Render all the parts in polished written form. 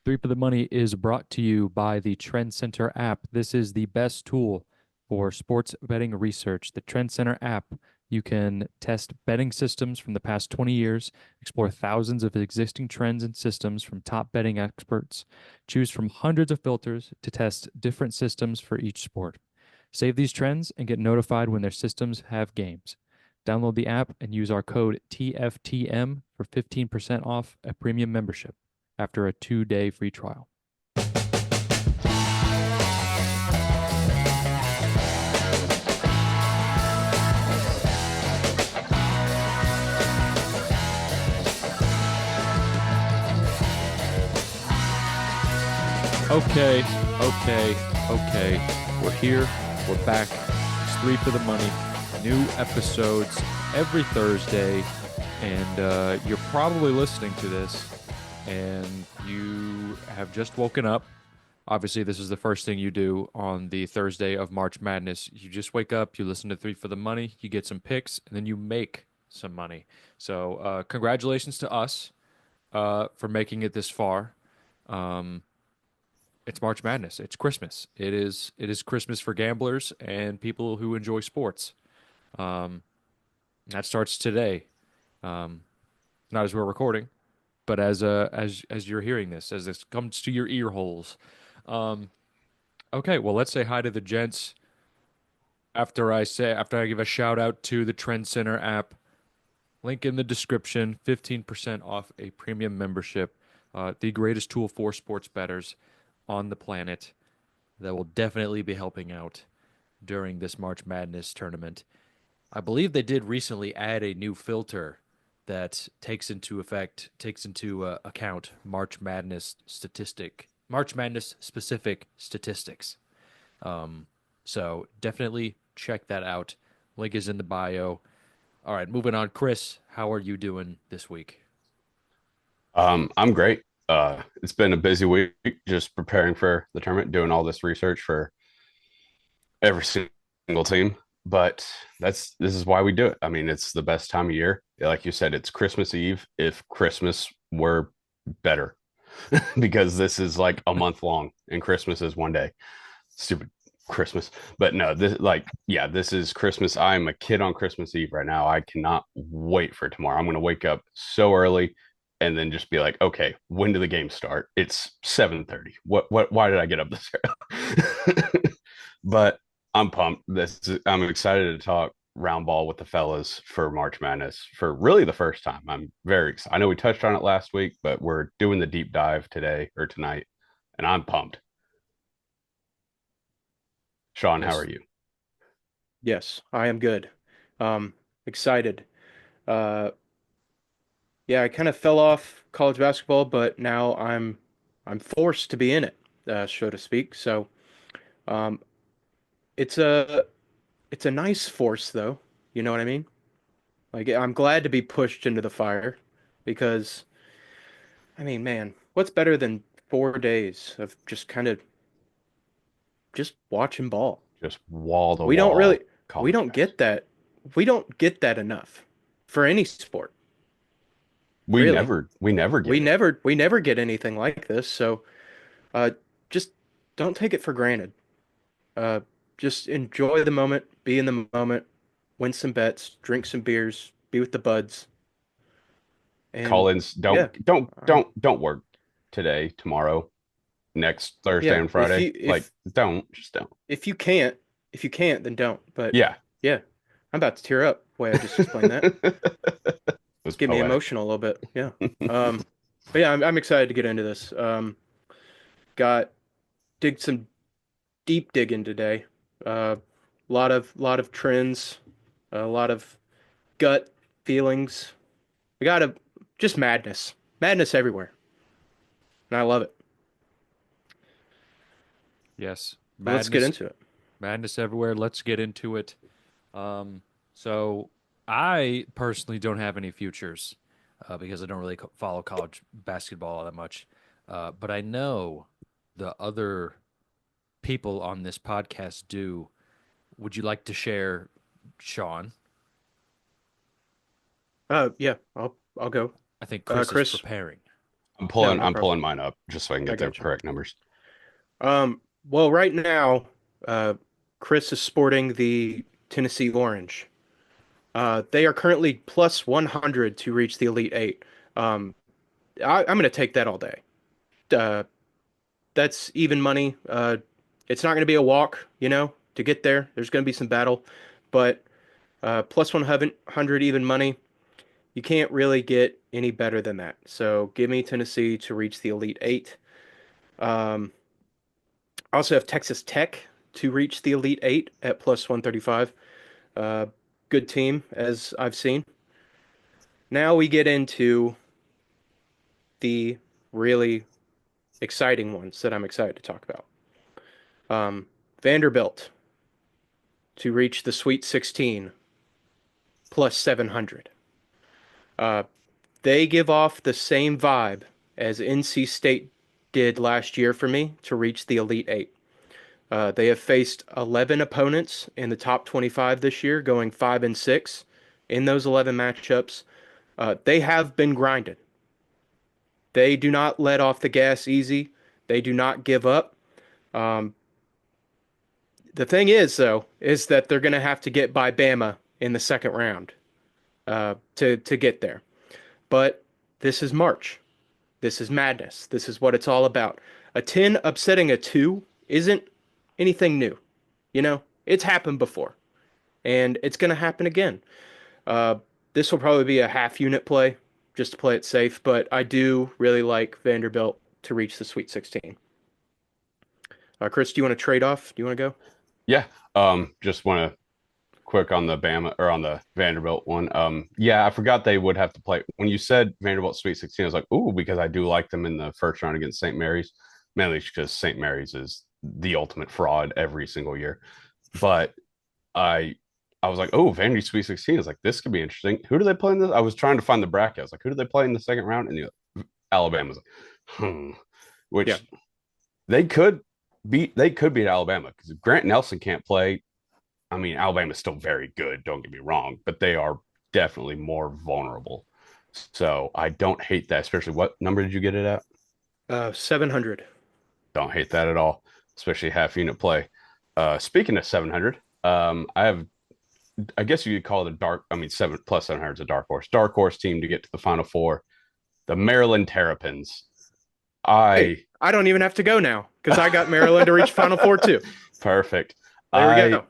Three for the Money is brought to you by the Trend Center app. This is the best tool for sports betting research. The Trend Center app, you can test betting systems from the past 20 years, explore thousands of existing trends and systems from top betting experts, choose from hundreds of filters to test different systems for each sport. Save these trends and get notified when their systems have games. Download the app and use our code TFTM for 15% off a premium membership after a 2-day free trial. Okay. We're here. We're back. It's Three for the Money. New episodes every Thursday. And you're probably listening to this and you have just woken up. Obviously, this is the first thing you do on the Thursday of March Madness. You just wake up, you listen to Three for the Money, you get some picks, and then you make some money. So, congratulations to us for making it this far. It's March Madness. It's Christmas. It is Christmas for gamblers and people who enjoy sports. Um, that starts today. Not as we're recording, but as you're hearing this, as this comes to your ear holes. Um, okay, well, let's say hi to the gents after I give a shout out to the Trend Center app. Link in the description. 15% off a premium membership. The greatest tool for sports bettors on the planet that will definitely be helping out during this March Madness tournament. I believe they did recently add a new filter that takes into account March Madness specific statistics. So definitely check that out. Link is in the bio. All right, moving on. Chris, how are you doing this week? I'm great. It's been a busy week just preparing for the tournament, doing all this research for every single team. But this is why we do it. I mean, it's the best time of year. Like you said, it's Christmas Eve. If Christmas were better, because this is like a month long and Christmas is one day. Stupid Christmas. But no, this is Christmas. I'm a kid on Christmas Eve right now. I cannot wait for tomorrow. I'm going to wake up so early and then just be like, okay, when do the games start? It's 7:30. Why did I get up this early? But I'm pumped. I'm excited to talk round ball with the fellas for March Madness for really the first time. I'm very excited. I know we touched on it last week, but we're doing the deep dive today or tonight, and I'm pumped. Sean, how are Yes. you? Yes, I am good. Excited. Uh, yeah, I kind of fell off college basketball, but now I'm forced to be in it, so to speak. So, um, it's a it's a nice force though. You know what I mean? Like I'm glad to be pushed into the fire because I mean, man, what's better than 4 days of just kind of just watching ball? Just wall to We don't really wall we college don't basketball. get that. We don't get that enough for any sport, We really. never we never We get it. never we never get anything like this, so uh just don't take it for granted. Uh just enjoy the moment, be in the moment, win some bets, drink some beers, be with the buds, and Call-ins yeah. Uh, don't work today, tomorrow, next Thursday yeah, and Friday. Like don't. if you can't, then don't. But Yeah. yeah, I'm about to tear up the way I just explained that. It was Get me poetic. emotional a little bit. Yeah. Um but yeah, I'm excited to get into this. Got dig some deep digging today. A lot of trends, a lot of gut feelings. We got a just madness everywhere, and I love it. Yes. Let's get Madness, into it. madness everywhere. Let's get into it. So I personally don't have any futures because I don't really follow college basketball all that much. But I know the other people on this podcast do. Would you like to share, Sean? Yeah, I'll go. I think Chris is Chris. preparing. No, no I'm problem. pulling mine up just so I can I get the got you. correct numbers. Well, right now, Chris is sporting the Tennessee Orange. They are currently plus 100 to reach the Elite Eight. Um, I'm going to take that all day. Uh, that's even money. It's not going to be a walk, to get there. There's going to be some battle, but plus 100 even money. You can't really get any better than that. So give me Tennessee to reach the Elite Eight. Um, I also have Texas Tech to reach the Elite Eight at plus 135. Uh, Good team, as I've seen. Now we get into the really exciting ones that I'm excited to talk about. Vanderbilt to reach the Sweet 16 plus 700. Uh, they give off the same vibe as NC State did last year for me to reach the Elite Eight. They have faced 11 opponents in the top 25 this year, going 5-6 in those 11 matchups. They have been grinded. They do not let off the gas easy. They do not give up. Um, the thing is, though, is that they're going to have to get by Bama in the second round to get there. But this is March. This is madness. This is what it's all about. A 10 upsetting a 2 isn't anything new. It's happened before, and it's going to happen again. Uh, this will probably be a half unit play just to play it safe, but I do really like Vanderbilt to reach the Sweet 16. Chris, do you want to trade off? Do you want to go? Yeah. Just want to quick on the Bama or on the Vanderbilt one. Yeah, I forgot they would have to play. When you said Vanderbilt Sweet 16, I was like, ooh, because I do like them in the first round against St. Mary's, mainly because St. Mary's is the ultimate fraud every single year. But I I was like, oh, Vandy Sweet 16. I was like, this could be interesting. Who do they play in this? I was trying to find the bracket. I was like, who do they play in the second round? And Alabama was like, Yeah. which they could beat Alabama because Grant Nelson can't play. I mean, Alabama's still very good, don't get me wrong, but they are definitely more vulnerable. So I don't hate that, especially what number did you get it at? 700. Don't hate that at all, especially half unit play. Speaking of 700, I guess you could call it a I mean, 7 plus 700 is a dark horse team to get to the Final Four. The Maryland Terrapins. Hey, I, I don't even have to go now because I got Maryland to reach Final Four too. perfect. There we I go.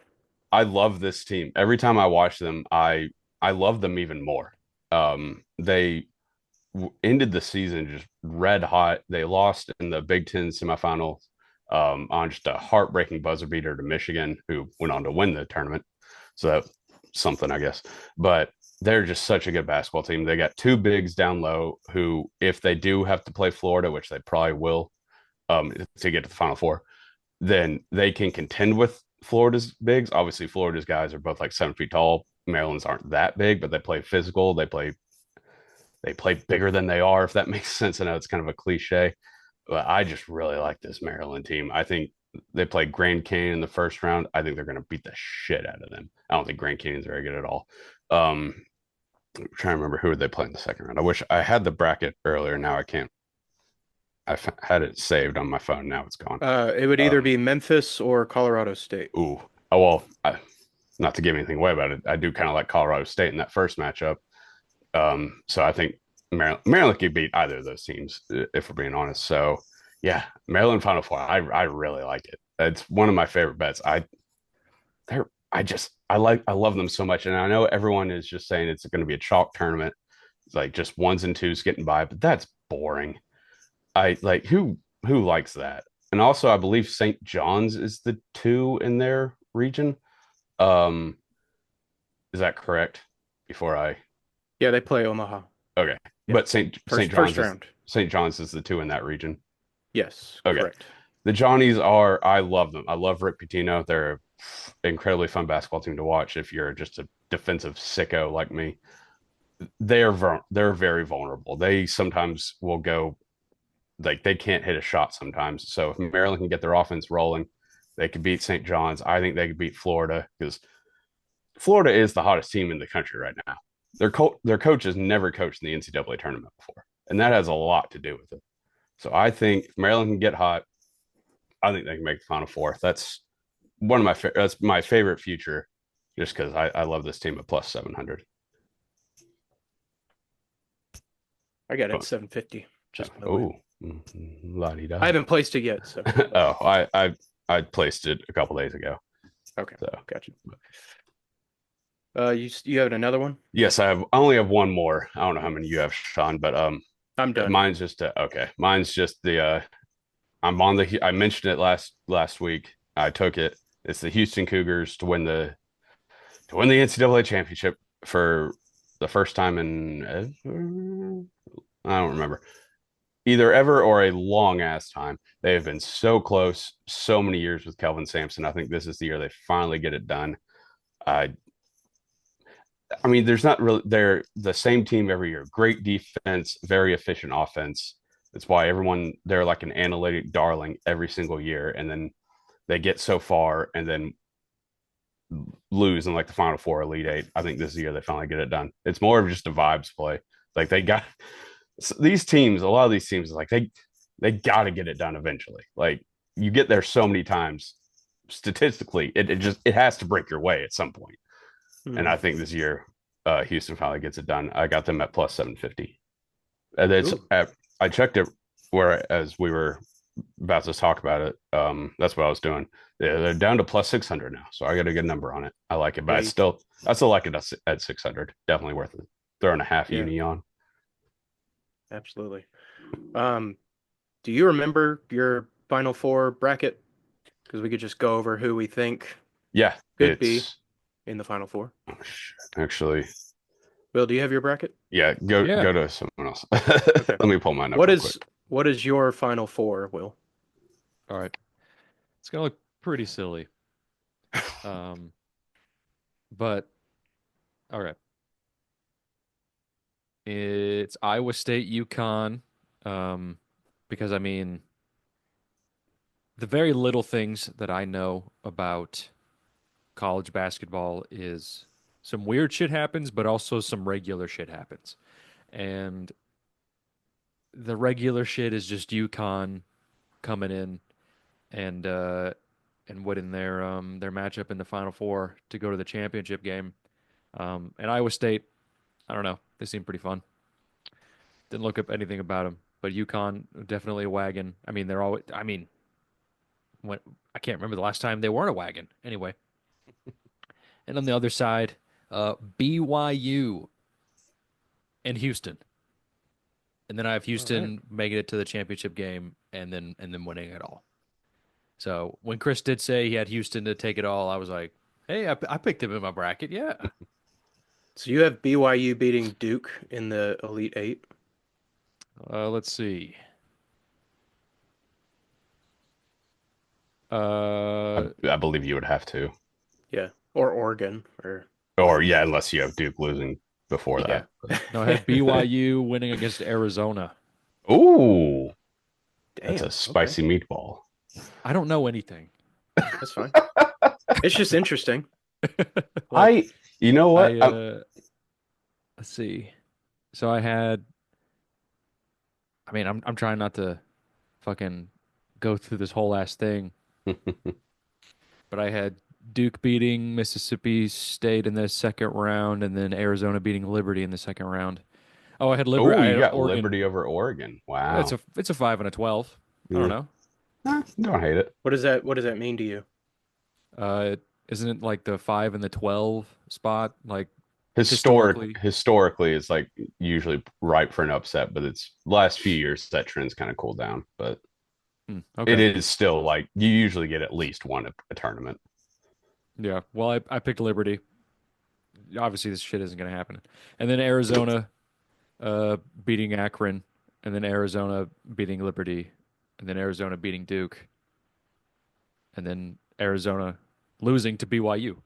I love this team. Every time I watch them, I love them even more. They ended the season just red hot. They lost in the Big Ten semifinal on just a heartbreaking buzzer beater to Michigan, who went on to win the tournament. So that's something, I guess. But they're just such a good basketball team. They got two bigs down low who, if they do have to play Florida, which they probably will, to get to the Final Four, then they can contend with Florida's bigs. Obviously, Florida's guys are both like 7 feet tall. Maryland's aren't that big, but they play physical. They play bigger than they are, if that makes sense. I know it's kind of a cliche, but I just really like this Maryland team. I think they play Grand Canyon in the first round. I think they're going to beat the shit out of them. I don't think Grand Canyon's very good at all. I'm trying to remember who they play in the second round. I wish I had the bracket earlier. Now I can't. Had it saved on my phone. Now it's gone. It would either Um, be Memphis or Colorado State. ooh. Oh well. Not to give anything away about it, I do kind of like Colorado State in that first matchup. So I think Maryland could beat either of those teams if we're being honest. So yeah, Maryland Final Four. I really like it. It's one of my favorite bets. They're I love them so much, and I know everyone is just saying it's going to be a chalk tournament. It's like just ones and twos getting by, but that's boring. I like who likes that. And also, I believe St. John's is the two in their region. Um, is that correct? Before I Yeah, they play Omaha. Okay, Yeah, but St. first John's is round. St. John's is the two in that region. Yes, Okay, correct. the Johnnies are. I love them. I love Rick Pitino. They're an incredibly fun basketball team to watch if you're just a defensive sicko like me. They're very vulnerable. They sometimes will go like they can't hit a shot sometimes. So if Maryland can get their offense rolling, they could beat St. John's. I think they could beat Florida because Florida is the hottest team in the country right now. Their coach has never coached in the NCAA tournament before, and that has a lot to do with it. So I think if Maryland can get hot, I think they can make the Final Four. That's that's my favorite future, just because I love this team at plus 700. I got it But 750. Just by the way. oh, la di da. I haven't placed it yet, so Oh, I placed it a couple days ago. okay, So gotcha. You have another one? yes, I only have one more. I don't know how many you have, Sean, but I'm done. mine's just okay. Mine's just the I'm on the. I mentioned it last week. I took it. It's the Houston Cougars to win the NCAA championship for the first time in I don't remember either ever or a long ass time. They have been so close so many years with Kelvin Sampson. I think this is the year they finally get it done. I I mean, there's not really they're the same team every year. Great defense, very efficient offense. That's why they're like an analytic darling every single year, and then they get so far and then lose in like the Final Four, Elite Eight. I think this is the year they finally get it done. It's more of just a vibes play. Like they got these teams, a lot of these teams, like they got to get it done eventually. Like you get there so many times, statistically, it has to break your way at some point. And I think this year, Houston finally gets it done. I got them at plus 750. And I checked it where as we were about to talk about it. That's what I was doing. They're down to plus 600 now, so I got a good number on it. I like it, but I still like it at 600. Definitely worth it. Throwing a half uni on. Absolutely. Do you remember your Final Four bracket? Because we could just go over who we think Yeah, could be in the Final Four. Oh, shit. Actually, Will, do you have your bracket? yeah, go to someone else. Okay. Let me pull mine up. What is your Final Four, Will? All right. It's gonna look pretty silly. But all right. It's Iowa State, UConn. Because I mean, the very little things that I know about college basketball is some weird shit happens, but also some regular shit happens. And the regular shit is just UConn coming in and winning their matchup in the Final Four to go to the championship game. And Iowa State, I don't know, they seem pretty fun. Didn't look up anything about them, but UConn definitely a wagon. I mean, they're always. I mean, when I can't remember the last time they weren't a wagon. Anyway, and on the other side, BYU and Houston. And then I have Houston making it to the championship game and then winning it all. So when Chris did say he had Houston to take it all, I was like, hey, I picked him in my bracket. Yeah. So you have BYU beating Duke in the Elite Eight? Let's see. I believe you would have to. Yeah. Or Oregon or yeah, unless you have Duke losing before that. No, I have BYU winning against Arizona. Ooh. That's a spicy meatball. I don't know anything. That's fine. It's just interesting. You know what? Let's see. So I had. I mean, I'm trying not to fucking go through this whole ass thing, but I had Duke beating Mississippi State in the second round, and then Arizona beating Liberty in the second round. Oh, I had Liberty. Oh, you got Oregon. Liberty over Oregon. Wow. It's a 5 and a 12. I don't know. Don't hate it. What does that mean to you? Isn't it like the 5 and the 12 spot? Like historically it's like usually ripe for an upset, but it's last few years that trend's kind of cooled down. But it is still like you usually get at least one a tournament. Yeah. Well, I picked Liberty. Obviously, this shit isn't going to happen. And then Arizona beating Akron, and then Arizona beating Liberty, and then Arizona beating Duke, and then Arizona losing to BYU.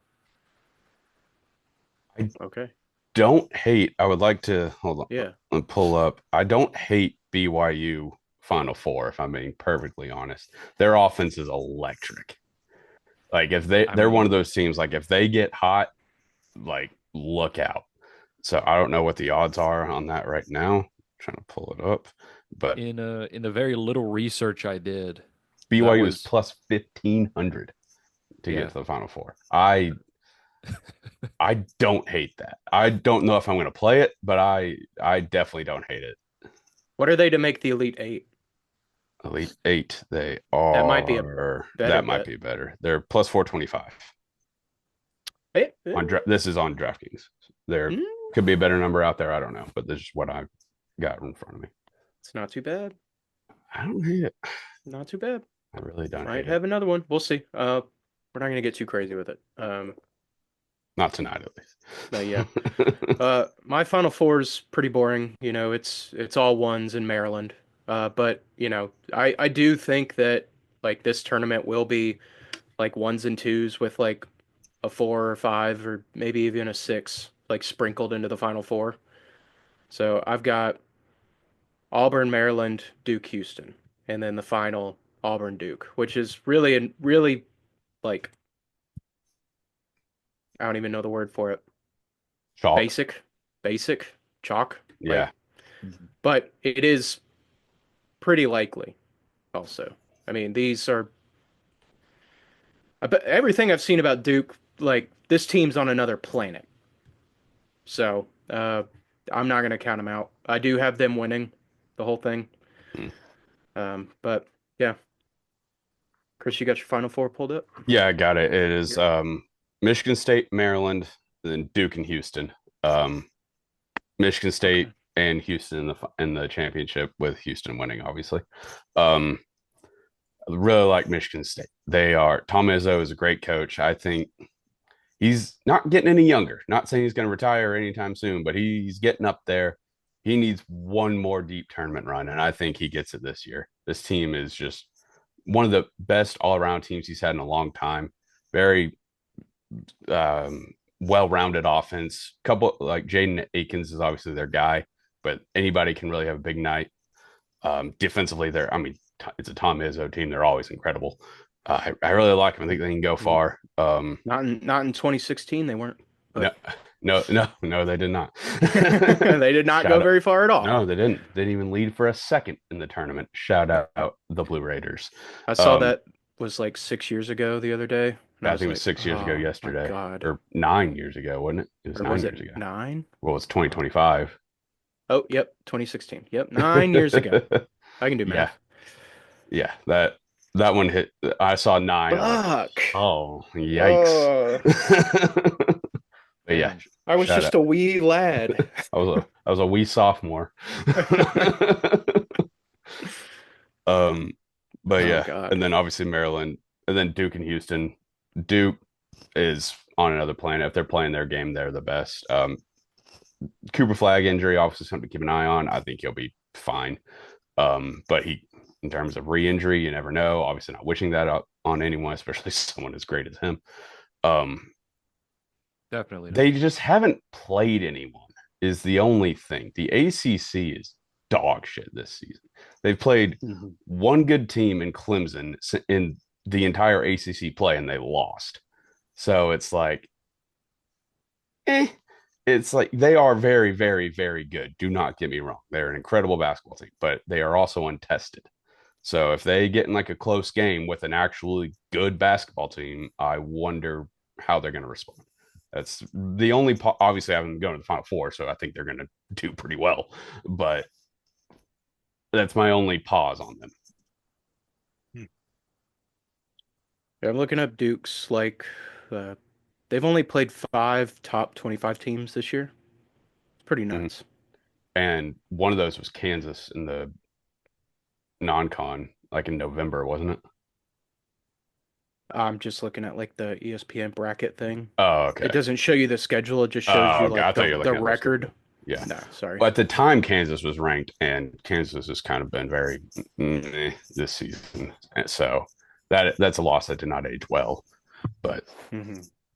I don't hate. I would like to hold on. Yeah. And pull up. I don't hate BYU Final Four, if I'm being perfectly honest. Their offense is electric. Like if they're one of those teams, like if they get hot, like look out. So I don't know what the odds are on that right now. I'm trying to pull it up. But In the very little research I did, that BYU is was plus 1,500 to get yeah. to the Final Four. I don't hate that. I don't know if I'm going to play it, but I definitely don't hate it. What are they to make the Elite Eight? Elite Eight, they That might be a are better that might bet. be better. They're plus 425 Eh, on this is on DraftKings. There mm, could be a better number out there. I don't know, but this is what I got in front of me. it's not too bad. I don't hate it. Not too bad. I really don't Might hate it. have another one. We'll see. We're not gonna get too crazy with it. Not tonight, at Yeah. least. My Final Four is pretty boring. You know, it's all ones in Maryland. But you know, I do think that like this tournament will be like ones and twos with like a four or five or maybe even a six like sprinkled into the Final Four. So I've got Auburn, Maryland, Duke, Houston, and then the final Auburn, Duke, which is really like I don't even know the word for it. Chalk. Basic, chalk. Yeah. Like, but it is pretty likely also. I mean, these are but everything I've seen about Duke, like this team's on another planet. So, I'm not gonna count them out. I do have them winning the whole thing. Mm. But yeah, Chris, you got your Final Four pulled up? Yeah, I got it. It is Michigan State, Maryland, then Duke and Houston. Um, Michigan Okay. State and Houston in the championship, with Houston winning, obviously. Um, I really like Michigan State. Tom Izzo is a great coach. I think he's not getting any younger. Not saying he's going to retire anytime soon, but he's getting up there. He needs one more deep tournament run, and I think he gets it this year. This team is just one of the best all-around teams he's had in a long time. Very well-rounded offense. Couple like Jaden Akins is obviously their guy, but anybody can really have a big night. Defensively, I mean, it's a Tom Izzo team. They're always incredible. I really like them. I think they can go far. Not in 2016 they weren't, No, but no, they did not. they did not go Shout out. very far at all. No, they didn't. They didn't even lead for a second in the tournament. Shout out the Blue Raiders. I saw Um, that was like 6 years ago the other day, and I I was think it was like, 6 years ago oh my yesterday, God. or 9 years ago, wasn't it? It was Or nine was years it ago. 9? Well, it's 2025. Oh, yep, 2016. Yep, 9 years ago. I can do Yeah, math. yeah. That one hit. I saw nine. I'm like, Fuck. oh, yikes. Oh, But yeah, man. I was shout just out. a wee lad. I was a wee sophomore. Um, but Oh yeah, God. and then obviously Maryland, and then Duke and Houston. Duke is on another planet. If they're playing their game, they're the best. Cooper Flag injury, obviously something to keep an eye on. I think he'll be fine. But in terms of re-injury, you never know. Obviously, not wishing that up on anyone, especially someone as great as him. Um, Definitely not. they just haven't played anyone. Is the only thing. The ACC is dog shit this season. They've played Mhm. one good team in Clemson in the entire ACC play, and they lost. So it's like, eh. It's like they are very, very, very good. Do not get me wrong. They're an incredible basketball team, but they are also untested. So if they get in like a close game with an actually good basketball team, I wonder how they're going to respond. That's the only obviously I haven't gone to the Final Four, so I think they're going to do pretty well. But that's my only pause on them. Yeah, I'm looking up Duke's uh, they've only played 5 top 25 teams this year. It's pretty Mhm. nuts. And one of those was Kansas in the non-con, like in November, wasn't it? I'm just looking at like the ESPN bracket thing. Oh, okay. It doesn't show you the schedule, it just shows Oh, you okay. I like thought you were the looking at their record. schedule. Yeah. No, sorry. But at the time, Kansas was ranked, and Kansas has kind of been very this season. And so that's a loss that did not age well. But Hmm.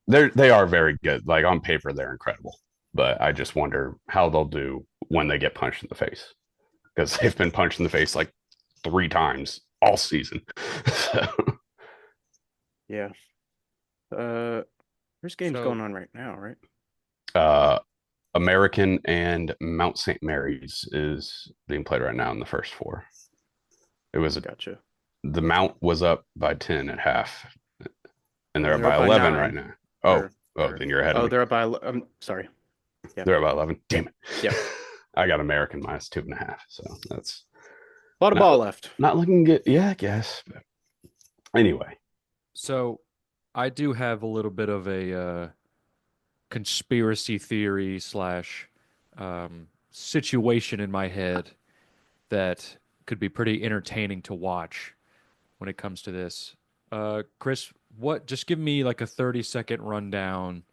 they are very good. Like on paper, they're incredible. But I just wonder how they'll do when they get punched in the face, because they've been punched in the face like 3 times all season. So, Yeah. There's games So going on right now, right? uh, American and Mount St. Mary's is being played right now in the first four. It was Gotcha. the Mount was up by 10 at half, and they're up They're by up by 11 right 9 now. Oh, or then you're ahead of oh, me. they're up by I'm sorry. Yeah. They're up by 11. Damn it. Yep. I got American minus 2.5. So that's A lot of not ball left. not looking good. Yeah, I guess. But anyway, So I do have a little bit of a conspiracy theory slash situation in my head that could be pretty entertaining to watch when it comes to this. Chris, what? Just give me like a 30-second rundown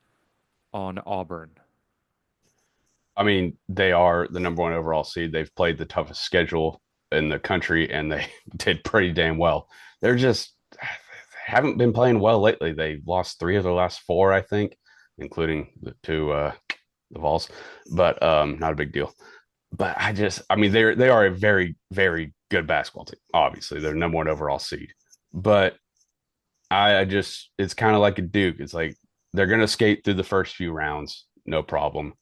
on Auburn. I mean, they are the number one overall seed. They've played the toughest schedule in the country, and they did pretty damn well. They're just they haven't been playing well lately. They lost three of their last four, I think, including the two the Vols, but not a big deal. But I mean, they are a very, very good basketball team. Obviously, they're number one overall seed, but I just it's kind of like a Duke. It's like they're gonna skate through the first few rounds, no problem.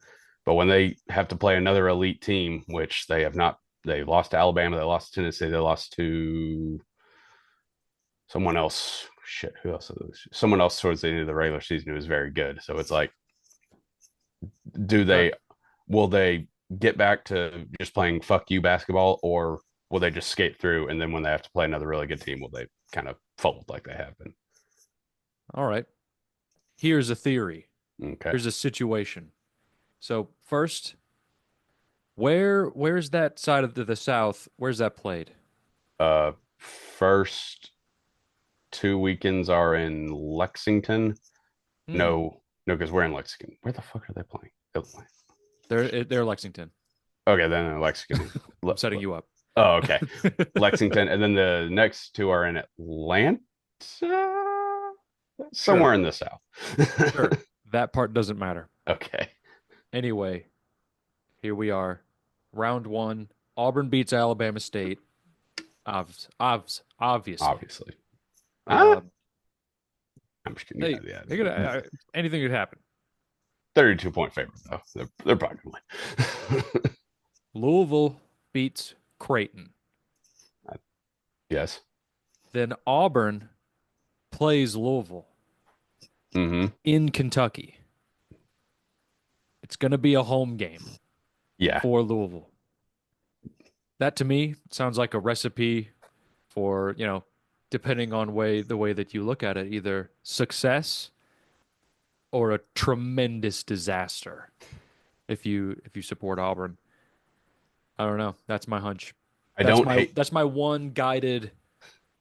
But when they have to play another elite team, which they have not, they lost to Alabama, they lost to Tennessee, they lost to someone else. Shit, who else? Someone else towards the end of the regular season who was very good. So it's like, do Okay. they will they get back to just playing fuck you basketball, or will they just skate through and then when they have to play another really good team, will they kind of fold like they have been? All right. Here's a theory. Okay. Here's a situation. So first, where's that side of the South? Where's that played? First two weekends are in Lexington. Hmm. No, because we're in Lexington. Where the fuck are they playing? Illinois. They're Lexington. Okay, then in Lexington. I'm setting you up. Oh, okay. Lexington, and then the next two are in Atlanta, somewhere Sure. in the South. Sure. That part doesn't matter. Okay, Anyway, here we are. Round one. Auburn beats Alabama State. Obviously. obviously. Uh, I'm just kidding. hey, Yeah, anything could happen. 32-point favorite though. They're probably gonna win. Louisville beats Creighton. Yes. Then Auburn plays Louisville Mm-hmm. in Kentucky. It's going to be a home game Yeah. for Louisville. That to me sounds like a recipe for, depending on the way that you look at it, either success or a tremendous disaster if you support Auburn. I don't know. That's my hunch. I don't hate. That's my one guided.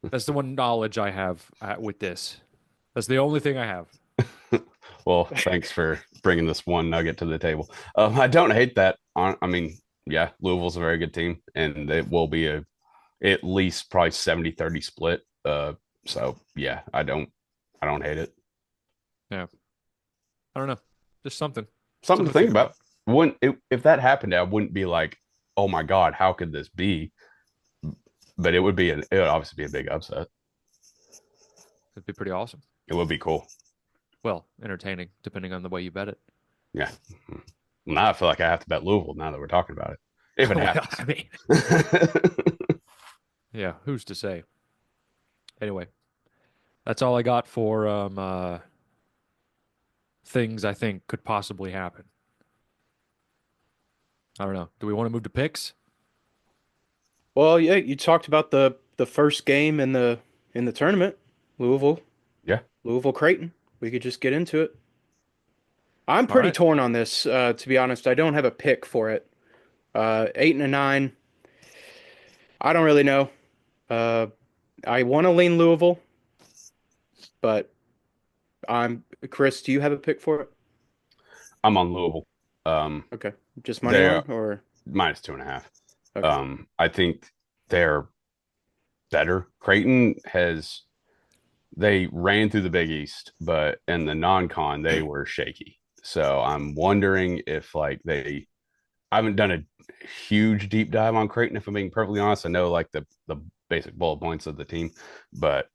That's the one knowledge I have with this. That's the only thing I have. Well, thanks for bringing this one nugget to the table. I don't hate that. I mean, yeah, Louisville's a very good team, and it will be a at least probably 70-30 split. So yeah, I don't hate it. Yeah. I don't know. Just something. Something to think about. Wouldn't if that happened, I wouldn't be like, oh my god, how could this be? But it would obviously be a big upset. It'd be pretty awesome. It would be cool. Well, entertaining, depending on the way you bet it. Yeah. Now I feel like I have to bet Louisville now that we're talking about it. If it Well, happens. I mean, yeah, who's to say? Anyway, that's all I got for things I think could possibly happen. I don't know. Do we want to move to picks? Well, yeah, you talked about the first game in the tournament, Louisville, Yeah. Louisville Creighton. We could just get into it. I'm All pretty right. torn on this, to be honest. I don't have a pick for it. 8 and 9. I don't really know. Uh, I want to lean Louisville, but Chris, do you have a pick for it? I'm on Louisville. Okay. Just money They're line or minus 2.5. okay. I think they're better. Creighton they ran through the Big East, but in the non-con they were shaky. So I'm wondering if like I haven't done a huge deep dive on Creighton, if I'm being perfectly honest. I know like the basic bullet points of the team, but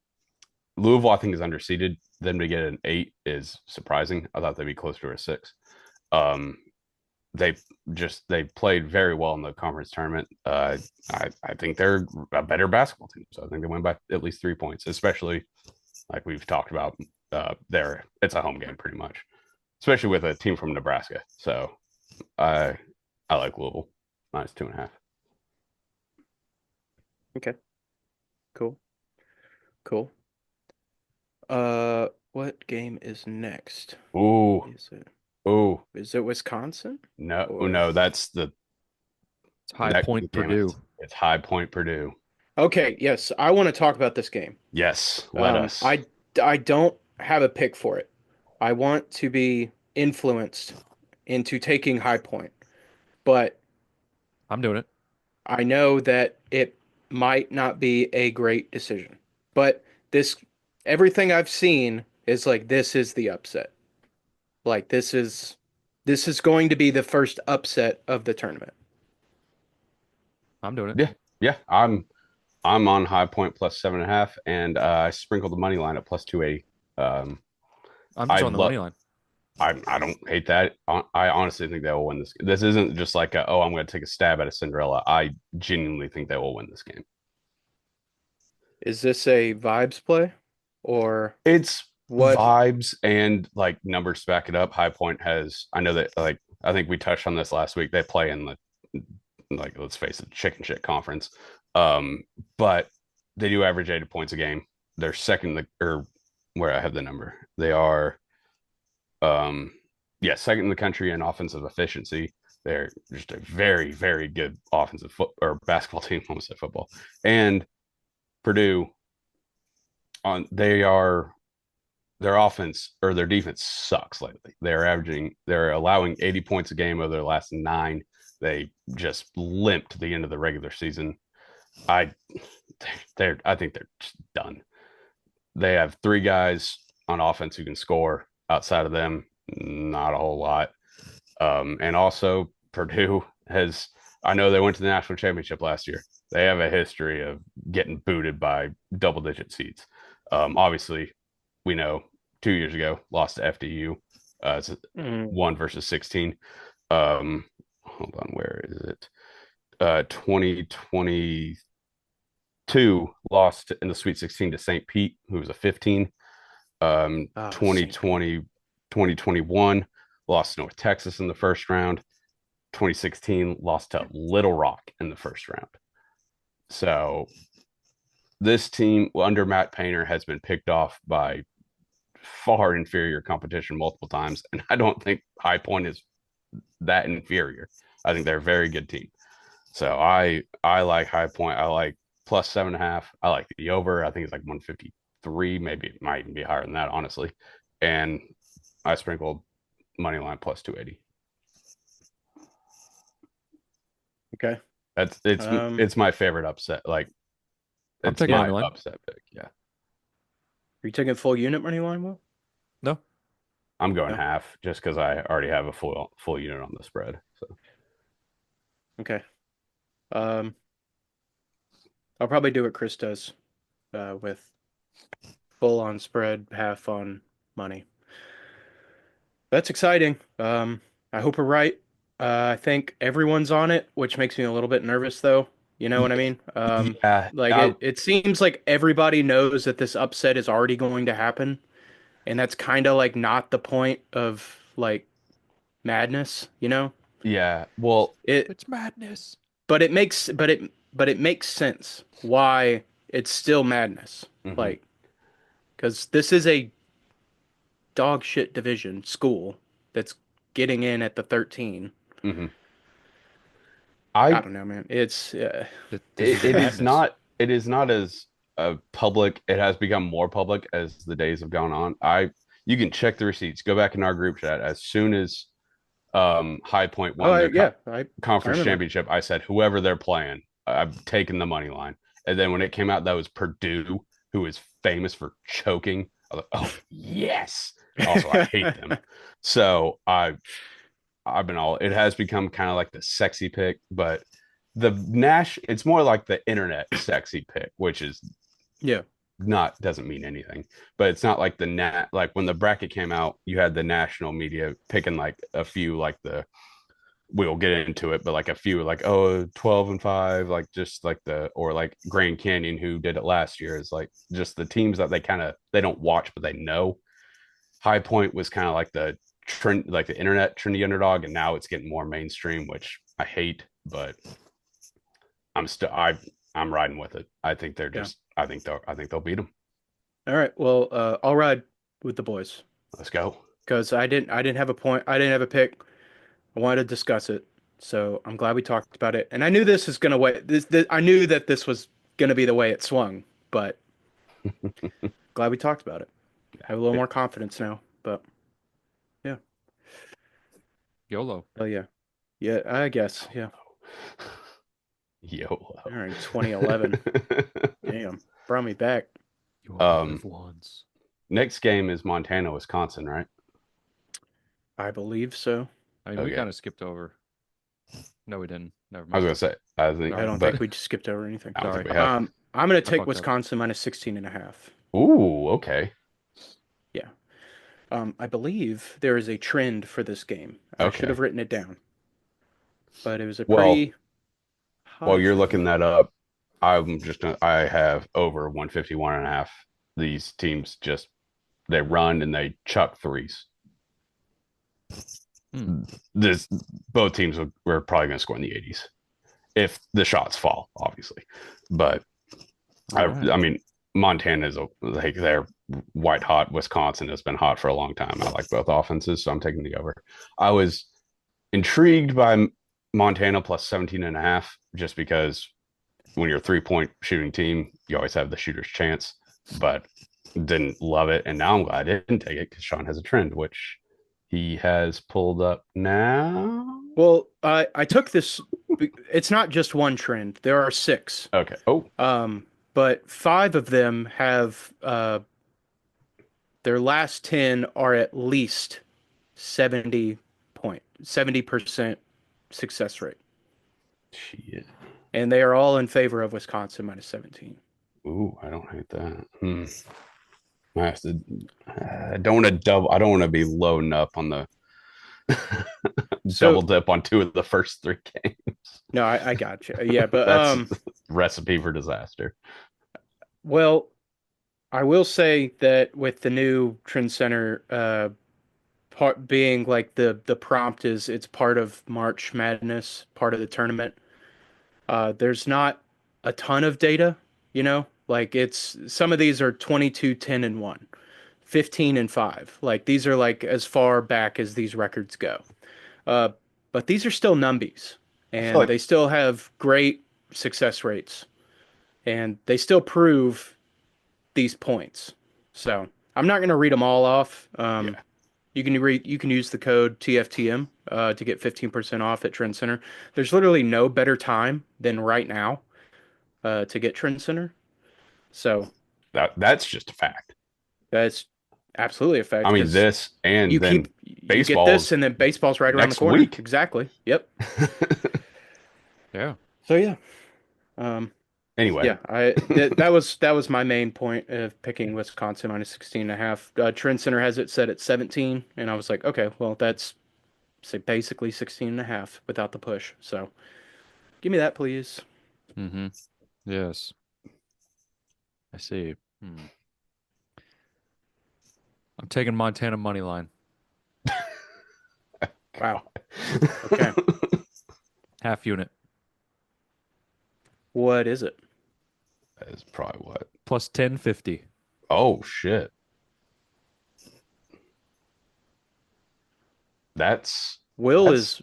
Louisville I think is underseeded. Them to get an 8 is surprising. I thought they'd be closer to a 6. Um, they they played very well in the conference tournament. I think they're a better basketball team, so I think they win by at least 3 points, especially like we've talked about. There, it's a home game pretty much, especially with a team from Nebraska. So I I like Louisville -2.5. Okay, cool, cool. What game is next? Ooh, Is it ooh, is it Wisconsin no, or no, that's the It's High that Point damn Purdue. it's High Point Purdue. Okay, yes, I want to talk about this game. Yes, let us. I don't have a pick for it. I want to be influenced into taking High Point, but I'm doing it. I know that it might not be a great decision. But this everything I've seen is like this is the upset. Like this is going to be the first upset of the tournament. I'm doing it. Yeah, yeah. I'm on High Point +7.5, and I sprinkled the money line at +280. Um, I'm I just on the love. money line. I don't hate that. I honestly think they will win this. This isn't just like oh, I'm going to take a stab at a Cinderella. I genuinely think they will win this game. Is this a vibes play or It's what? vibes and like numbers to back it up. High Point has. I know that like I think we touched on this last week. They play in the like let's face it, chicken shit conference. Um, but they do average 80 points a game. They're second in the or where I have the number. They are um yeah, second in the country in offensive efficiency. They're just a very, very good offensive foot or basketball team, almost said football. And Purdue on they are their offense or their defense sucks lately. They're allowing 80 points a game over their last nine. They just limped to the end of the regular season. I I think they're just done. They have three guys on offense who can score. Outside of them, not a whole lot. And also Purdue has. I know they went to the national championship last year. They have a history of getting booted by double-digit seeds. Obviously, we know 2 years ago lost to FDU. It's Mm, 1 versus 16. Hold on, where is it? 2022 lost in the Sweet 16 to St. Pete, who was a 15. St. Pete. 2021 lost to North Texas in the first round. 2016 lost to Little Rock in the first round. So this team under Matt Painter has been picked off by far inferior competition multiple times, and I don't think High Point is that inferior. I think they're a very good team. So I like High Point. I like +7.5. I like the over. I think it's like 153. Maybe it might even be higher than that, honestly. And I sprinkled money line +280. Okay. That's Um, it's my favorite upset. Like I'm it's taking my money line. upset pick. Yeah, are you taking full unit money line, Will? No, I'm going No. half just because I already have a full unit on the spread. So Okay. Um, I'll probably do what Chris does, with full on spread, half on money. That's exciting. I hope we're right. I think everyone's on it, which makes me a little bit nervous, though. You know what I mean? yeah, Like it seems like everybody knows that this upset is already going to happen, and that's kind of like not the point of like madness, you know? yeah. Well, It, it's madness. but it makes sense why it's still madness. mhm, Like, because this is a dog shit division school that's getting in at the 13. mhm. I I don't know, man. It's This is the it is madness. not as public. It has become more public as the days have gone on. I You can check the receipts. Go back in our group chat. As soon as High Point oh won their yeah, I conference remember. championship, I said whoever they're playing, I've taken the money line. And then when it came out that was Purdue, who is famous for choking, I was like, oh yes. Also, I hate them. So I've been all. It has become kind of like the sexy pick, but the Nash. It's more like the internet sexy pick, which is Yeah. not doesn't mean anything. But it's not like the like when the bracket came out, you had the national media picking like a few like the we'll get into it, but like a few like, oh, 12-5, like just like or like Grand Canyon, who did it last year, is like just the teams that they don't watch, but they know. High Point was kind of like the trend, like the internet trendy underdog, and now it's getting more mainstream, which I hate, but I'm still I'm riding with it. I think they're Yeah. just I think they'll beat them. All right. Well, I'll ride with the boys Let's go. because I didn't have a point. I didn't have a pick. I wanted to discuss it. So I'm glad we talked about it. And I knew this was gonna way this I knew that this was gonna be the way it swung, but glad we talked about it. I have a little more confidence now. But yeah. YOLO. Oh yeah. Yeah, I guess. Yeah. YOLO. All right, 2011. Damn. Brought me back. You only Um, live once. Next game is Montana, Wisconsin, right? I believe so. I mean, we Okay. kind of skipped over. No, we didn't. Never I was mind. gonna say, I think, I don't but think we just skipped over anything. I don't Sorry. think we have. I'm gonna I take fucked up. Wisconsin minus 16 and a half. Ooh, okay, Yeah. I believe there is a trend for this game. I should okay. have written it down, but it was a Well, pretty while high you're trend. looking that up, I have over 151.5. These teams just they run and they chuck threes. Hmm. This both teams were probably going to score in the 80s if the shots fall, obviously. But All right. I mean, Montana is like they're white hot. Wisconsin has been hot for a long time. I like both offenses, so I'm taking the over. I was intrigued by Montana plus 17 and a half just because when you're a 3-point shooting team, you always have the shooter's chance, but didn't love it. And now I'm glad I didn't take it because Sean has a trend, which he has pulled up now. Well, I took this. It's not just one trend. There are six. Okay. Oh, But five of them have their last 10 are at least 70% success rate. shit. And they are all in favor of Wisconsin minus 17. Ooh, I don't hate that. I have to. I don't want to double. I don't want to be loading up on the double So dip on two of the first three games. no, I got you. Yeah, but That's recipe for disaster. well, I will say that with the new Trend Center part being like the prompt is it's part of March Madness, part of the tournament. There's not a ton of data, you know? Like it's some of these are 22, 10 and 1, 15 and 5. Like these are like as far back as these records go. Uh, but these are still numbies I feel and like they still have great success rates and they still prove these points. So I'm not going to read them all off. yeah, You can use the code TFTM to get 15% off at Trend Center. There's literally no better time than right now to get Trend Center. So that's just a fact. that's absolutely a fact I mean, because this and then you get this baseball's and then baseball's right around the next corner. week. Exactly. Yep. Yeah. So yeah. Um, Anyway, yeah, that was my main point of picking Wisconsin minus 16 and a half. Trend Center has it set at 17, and I was like, okay, well that's say basically 16 and a half without the push. So give me that, please. Mm-hmm. Yes. I see. I'm taking Montana money line. Wow. Okay. Half unit. What is it? that is probably what. Plus 1050. Oh shit. That's Will that's is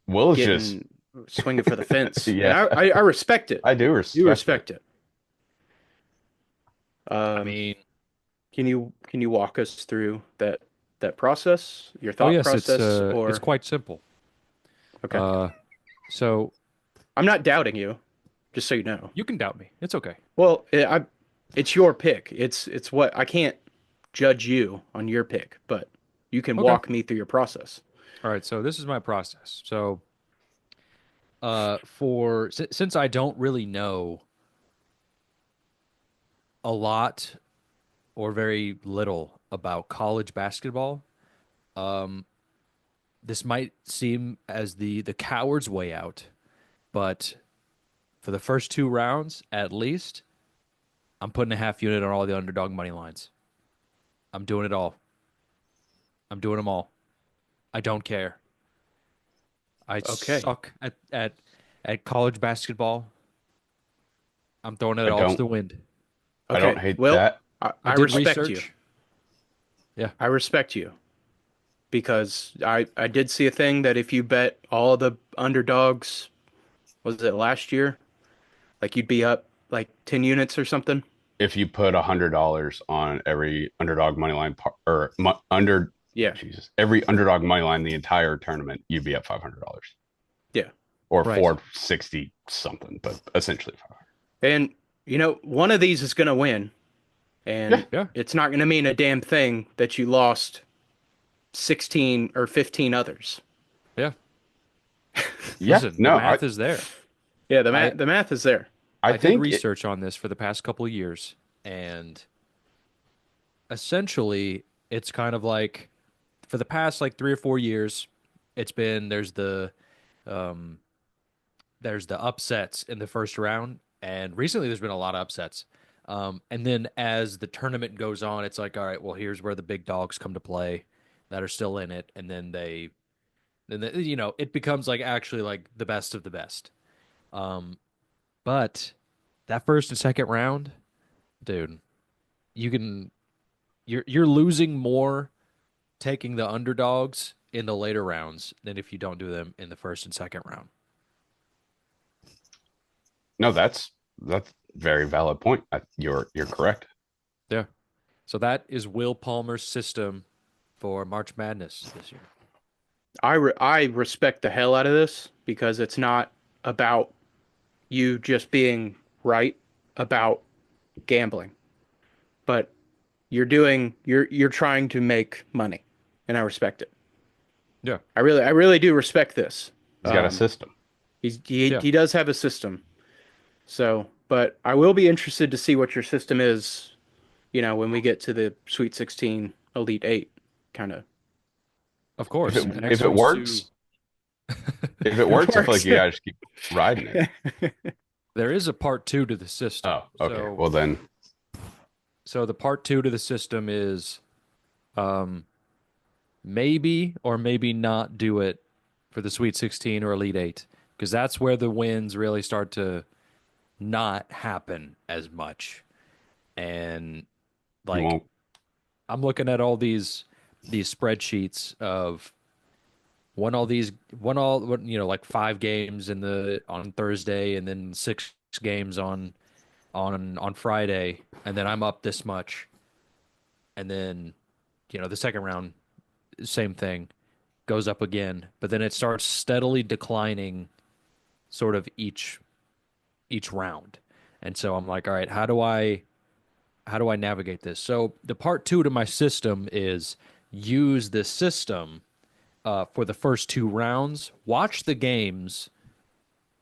Will is just getting swinging for the fence, and yeah. I respect it. I do You respect respect it. I mean, Can you walk us through that process, your oh thought yes, process, it's or quite simple. okay? Uh, so I'm not doubting you, just so you know. you can doubt me. It's okay. Well, it's your pick. It's what I can't judge you on your pick, but you can Okay. walk me through your process. All right. So this is my process. So, since I don't really know a lot or very little about college basketball, um, this might seem as the coward's way out, but for the first two rounds, at least, I'm putting a half unit on all the underdog money lines. I'm doing it all. I'm doing them all. I don't care. I Okay. suck at college basketball. I'm throwing it I all to don't the wind. I don't Okay. hate Well, that. I I did respect you. research. Yeah. I respect you because I did see a thing that if you bet all the underdogs, was it last year? Like you'd be up like 10 units or something. If you put $100 on every underdog money line or under Yeah. Jesus, every underdog money line the entire tournament, you'd be up $500 Yeah. or Right. 460 something, but essentially 500. And one of these is going to win, Yeah. and Yeah. it's not going to mean a damn thing that you lost 16 or 15 others. Yeah. Yeah. Listen, the No, math is there. Yeah, the I math is there. I I did think research on this for the past couple of years, and essentially it's kind of like for the past like 3 or 4 years, it's been um there's the upsets in the first round, and recently there's been a lot of upsets. And then as the tournament goes on, it's like, all right, well, here's where the big dogs come to play that are still in it, and then it becomes like actually like the best of the best. Um, but that first and second round, dude, you can you're losing more taking the underdogs in the later rounds than if you don't do them in the first and second round. no, that's very valid point. You're correct. Yeah. So that is Will Palmer's system for March Madness this year. I respect the hell out of this because it's not about you just being right about gambling, but you're trying to make money, and I respect it. Yeah. I really do respect this. He's got a system. Yeah. He does have a system. So, but I will be interested to see what your system is, when we get to the Sweet 16, Elite 8 kind of. Of course. If The it next if it one's works, to- if it works, I feel like you guys just keep riding it. there is a part two to the system. Oh, okay. So, Well then, so the part two to the system is um, maybe or maybe not do it for the Sweet 16 or Elite 8 because that's where the wins really start to not happen as much. And you like won't. I'm looking at all these spreadsheets of like 5 games on Thursday and then 6 games on Friday and then I'm up this much and then the second round same thing goes up again but then it starts steadily declining sort of each round. And so I'm like, all right, how do I navigate this? So the part two to my system is use the system for the first two rounds, watch the games,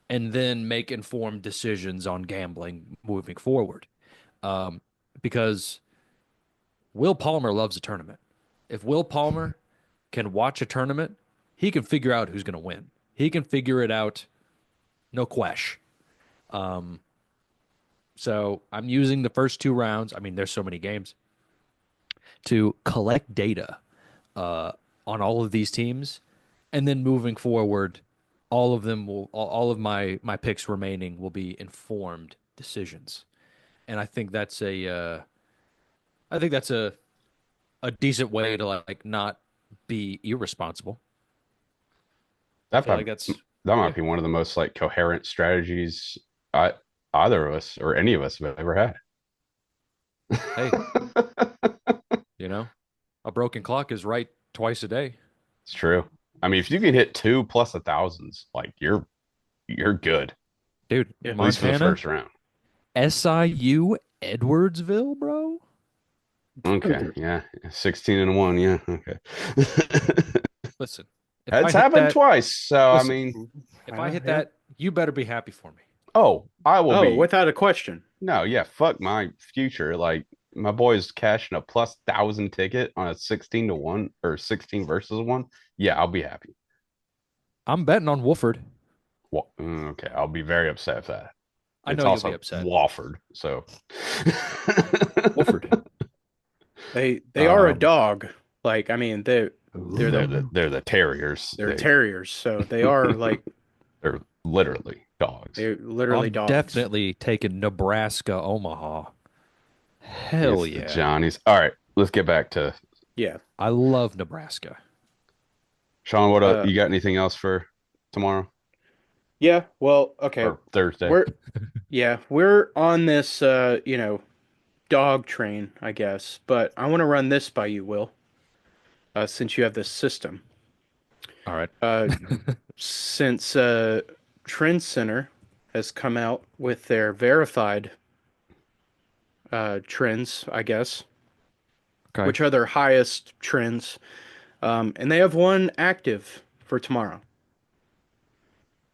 and then make informed decisions on gambling moving forward. Because Will Palmer loves a tournament. If Will Palmer can watch a tournament, he can figure out who's going to win. He can figure it out, no question. So I'm using the first two rounds. I mean, there's so many games to collect data on all of these teams, and then moving forward, all of my picks remaining will be informed decisions, and I think that's a decent way to like not be irresponsible. I That feel might like that's that yeah. might be one of the most like coherent strategies either of us or any of us have ever had. Hey, a broken clock is right twice a day, It's true. I mean, if you can hit two plus 1,000s, like you're good, dude. Yeah. at least for the Montana, first round. SIU, Edwardsville, bro. Okay, yeah, 16-1, yeah, okay. Listen, if I That's hit happened that, twice, so I listen, mean, if I hit Yeah. that, you better be happy for me. oh, I will Oh, be. without a question. No, yeah, fuck my future. Like my boy's cashing a plus 1,000 ticket on a 16-1 or 16 versus one. Yeah, I'll be happy. I'm betting on Wolford. Okay, I'll be very upset if that. I It's know you'll be also upset. Wofford, so Wolford. They are a Um, dog. Like, I mean, they're they're the terriers. they're terriers, so they are like They're literally dogs. they're literally I'm dogs. definitely taking Nebraska Omaha. Hell It's the yeah. Johnnies. All right, let's get back to Yeah. I love Nebraska. Sean. What Uh, you got? Anything else for tomorrow yeah. Well, okay. or Thursday? We're on this dog train, I guess. But I want to run this by you, Will, since you have this system. All right. Uh, since Trend Center has come out with their verified trends, I guess, Okay. which are their highest trends, and they have one active for tomorrow.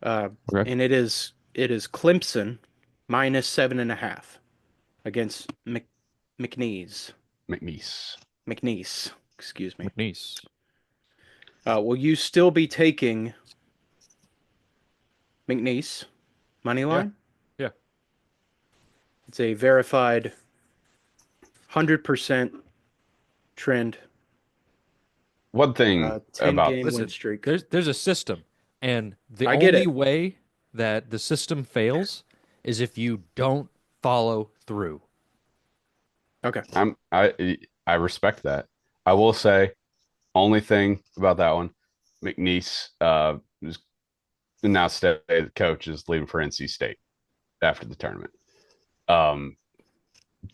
Uh, Okay. and it is Clemson minus 7.5 against McNeese. McNeese. McNeese, excuse me. McNeese. Will you still be taking McNeese money Yeah. line? Yeah. It's a verified 100% trend, One thing 10 about game win Listen, streak. there's a system, and the I get only it. way that the system fails is if you don't follow through. Okay. I respect that. I will say only thing about that one, McNeese is announced that the coach is leaving for NC State after the tournament. Um,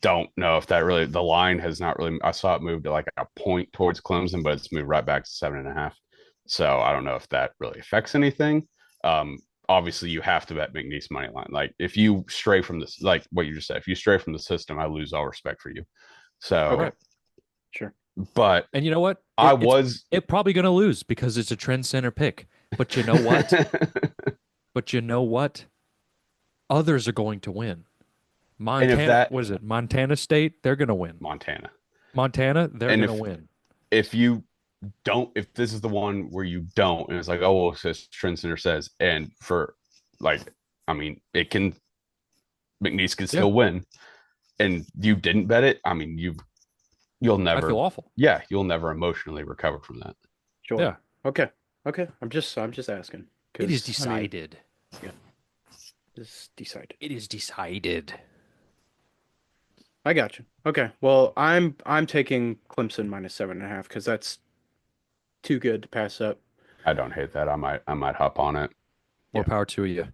don't know if that really the line has not really. I saw it move to like a point towards Clemson, but it's moved right back to 7.5. So I don't know if that really affects anything. Obviously, you have to bet McNeese money line. Like if you stray from this, like what you just said, if you stray from the system, I lose all respect for you. Okay. So, Sure. but And you know what? I It's was probably going to lose because it's a trend center pick. But you know what? But you know what? Others are going to win. and if Montana, that what is it? Montana State, they're going to win. Montana, Montana, they're and going to win. if you don't, if this is the one where you don't, and it's like, oh, well, it says Trend Center says, and for like, I mean, it can McNeese can Yeah, still win, and you didn't bet it. I mean, you'll I feel never, awful. yeah, you'll never emotionally recover from that. Sure. Yeah, Okay. Okay. I'm just asking it is because I mean, decided. it's decided. It is decided. I got you. Okay. Well, I'm taking Clemson minus 7.5 because that's too good to pass up. I don't hate that. I might hop on it. More Yeah. power to you.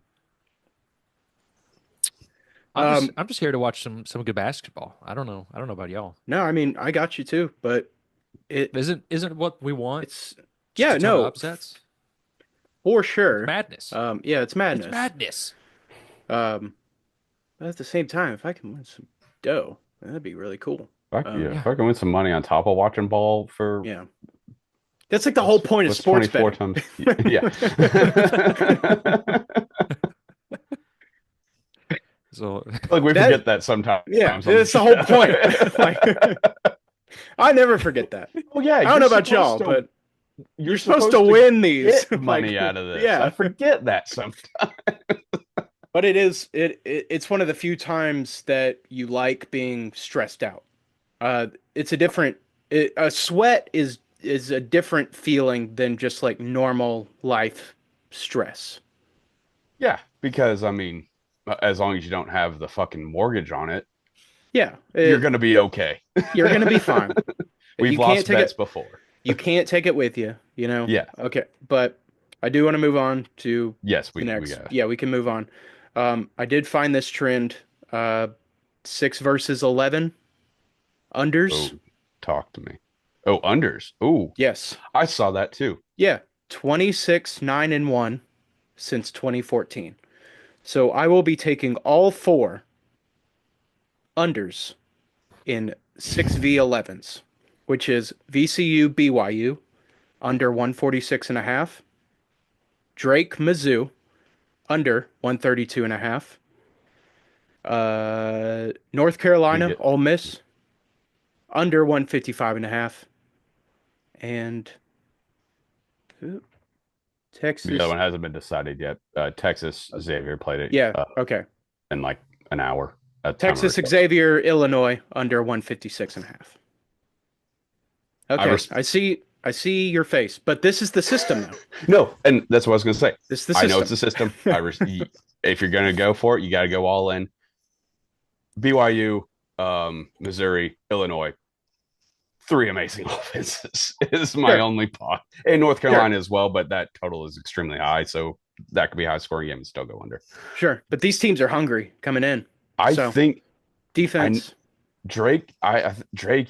Um, I'm just here to watch some good basketball. I don't know. I don't know about y'all. no, I mean I got you too, but it Isn't what we want it's just yeah, a ton of no, upsets? for It's sure. madness. Yeah, it's It's madness. madness. Um, but at the same time, if I can win some dough, that'd be really cool. Fuck yeah, Yeah. if I can win some money on top of watching ball for Yeah. That's like the whole point of what's sports 24 betting. times, yeah. So Like we That forget that sometimes. yeah, on that's the whole point. Like I never forget that. Oh yeah, I don't know about y'all, but you're supposed to win these. get money Like, out of this. yeah. I forget that sometimes. But it's one of the few times that you like being stressed out. It's a different a sweat is a different feeling than just like normal life stress. Yeah, because I mean, as long as you don't have the fucking mortgage on it, Yeah, you're gonna be okay. you're gonna be fine. We've You can't lost take bets it. before. You can't take it with you. You know. Yeah. Okay, but I do want to move on to Yes, the we next. got. Yeah, we can move on. I did find this trend. 6 versus 11 Oh, unders. talk to me. Oh, unders. Oh, Yes. I saw that too. Yeah. 26, 9 and 1 since 2014. So I will be taking all 4 unders in 6v11s, which is VCU BYU under 146.5, Drake Mizzou under 132.5, North We Carolina get Ole Miss under 155.5. And ooh, The other Texas. one hasn't been decided yet. Texas Xavier played it Yeah, okay. in like an hour at the time of Texas recording. Xavier, Illinois, under 156.5. I Okay, res- I see your face, but this is the system now. no, and that's what I was going to say. This is the I know it's system. a system. If you're going to go for it, you got to go all in. BYU, Missouri, Illinois, three amazing offenses is my Sure, only pot. And North sure, Carolina as well, but that total is extremely high, so that could be a high scoring game and still go under. sure. But these teams are hungry coming in. I So think I defense. Drake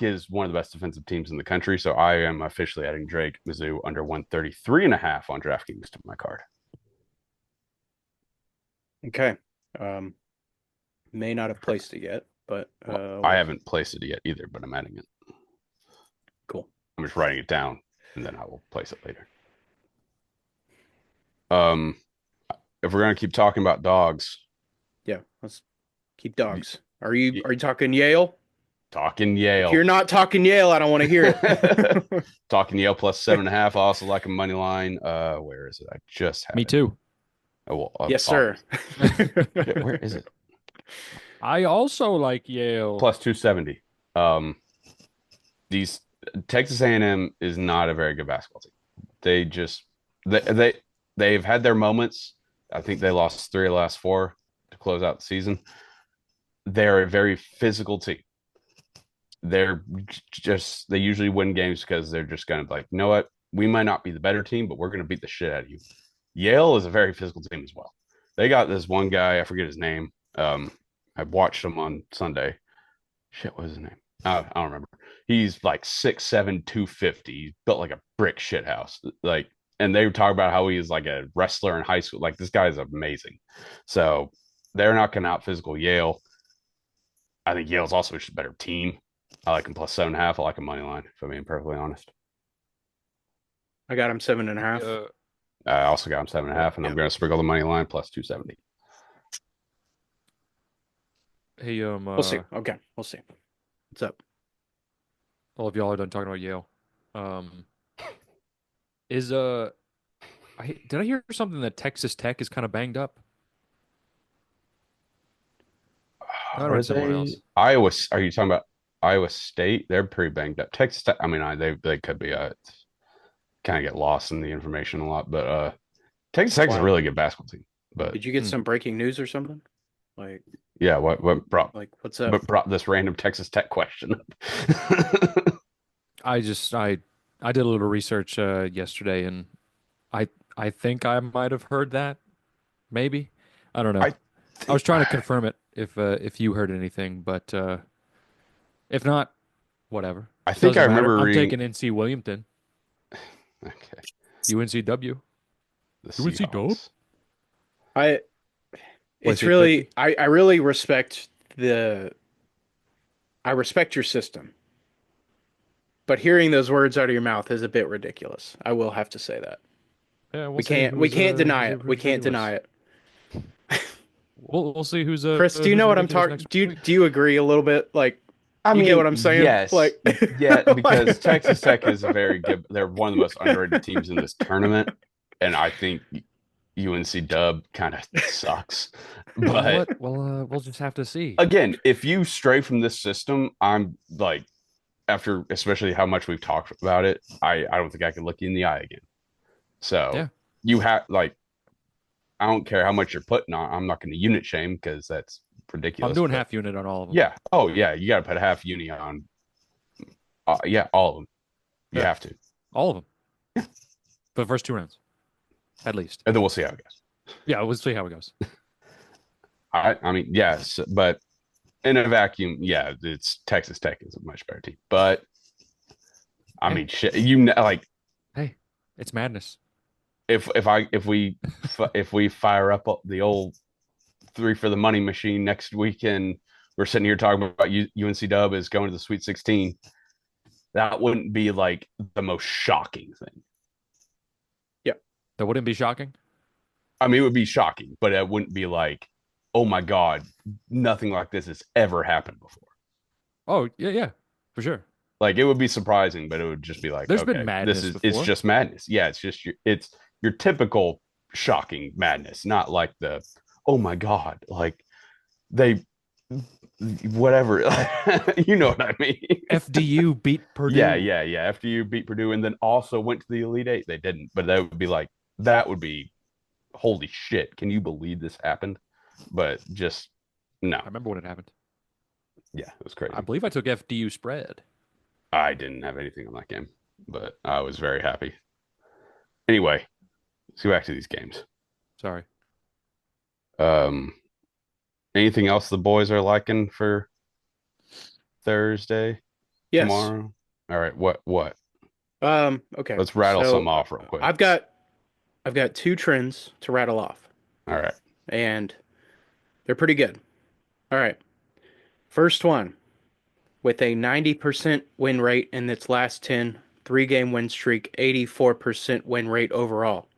is one of the best defensive teams in the country, so I am officially adding Drake Mizzou under 133.5 on DraftKings to my card. Okay. May not have placed it yet, but I haven't placed it yet either, but I'm adding it. cool. I'm just writing it down and then I will place it later. Um, if we're gonna keep talking about dogs, Yeah, let's keep dogs. Are you talking Yale? talking If Yale. you're not talking Yale, I don't want to hear it. Talking Yale plus 7.5. I also like a money line. Where is it? I just had Me it. too. Oh, well, Yes, sir. where is it? I also like Yale. Plus 270. These Texas A&M is not a very good basketball team. They just they've had their moments. I think they lost 3 of the last 4 to close out the season. They're a very physical team. They're just they usually win games because they're just going to like, you know what? We might not be the better team, but we're going to beat the shit out of you. Yale is a very physical team as well. They got this one guy, I forget his name. I watched him on Sunday. Shit, what was his name? I don't remember. He's like 6'7", 250. He's built like a brick shit house. Like, and they talk about how he's like a wrestler in high school. Like, this guy is amazing. So they're not going to out physical Yale. I think Yale's also just a better team. I like him plus 7.5. I like a money line, if I'm being perfectly honest. I got him 7.5. I also got him 7.5, and I'm going to sprinkle the money line plus 270. Hey, We'll see. Okay, we'll see. What's up? all of y'all are done talking about Yale. Is did I hear something that Texas Tech is kind of banged up? I read someone else. Iowa? Are you talking about Iowa State? They're pretty banged up. Texas Tech. I mean, they could be kind of get lost in the information a lot, but Texas Tech is a really good basketball team. But Did you get some breaking news or something? Like, yeah, what brought what's up? what brought this random Texas Tech question up? I did a little research yesterday, and I think I might have heard that. Maybe. I don't know. I was trying to confirm it if you heard anything, but if not, whatever. I think I Doesn't matter. remember I'm reading. taking NC Williamton, Okay, UNCW. the UNC dope. Seahawks. It's really I really respect I respect your system. But hearing those words out of your mouth is a bit ridiculous. I will have to say that. Yeah, we'll We see can't deny who's it. We can't deny it. We'll see who's Chris, do you know what I'm talking? Do you agree a little bit? Like, I mean, get what I'm saying? Yes, Like, yeah, because Texas Tech is a very good. They're one of the most underrated teams in this tournament, and I think UNC Dub kind of sucks. But we'll just have to see. again, if you stray from this system, I'm like, after especially how much we've talked about it, I don't think I can look you in the eye again. So Yeah. you have like, I don't care how much you're putting on. I'm not going to unit shame because that's ridiculous. I'm doing half unit on all of them. Yeah. Oh yeah. You got to put a half uni on. Yeah, all of them. You have to. All of them. For the first 2 rounds, at least. And then we'll see how it goes. Yeah, we'll see how it goes. I mean, yes, but in a vacuum, yeah, it's Texas Tech is a much better team. But I mean, shit, like, hey, it's madness. if we fire up the old 3 for the money machine next week and we're sitting here talking about UNC Dub is going to the Sweet 16, that wouldn't be like the most shocking thing. Yeah, that wouldn't be shocking. I mean, it would be shocking, but it wouldn't be like, oh my God, nothing like this has ever happened before. Oh yeah, for sure. Like it would be surprising, but it would just be like, There's been okay, madness it's before. just madness. Yeah, it's your typical shocking madness, not like the oh my god, like they whatever. You know what I mean? FDU beat Yeah, Purdue. yeah, yeah. After you beat Purdue and then also went to the Elite Eight, they didn't. But that would be like that would be holy shit. Can you believe this happened? But just no. I remember when it happened. Yeah, it was crazy. I believe I took FDU spread. I didn't have anything on that game, but I was very happy. Anyway, let's go back to these games. Sorry. Um, anything else the boys are liking for Thursday, Yes. tomorrow? All right, what? Okay. Let's rattle So some off real quick. I've got two trends to rattle off, All right. and they're pretty good. All right. First one, with a 90% win rate in its last 10, 3-game win streak, 84% win rate overall.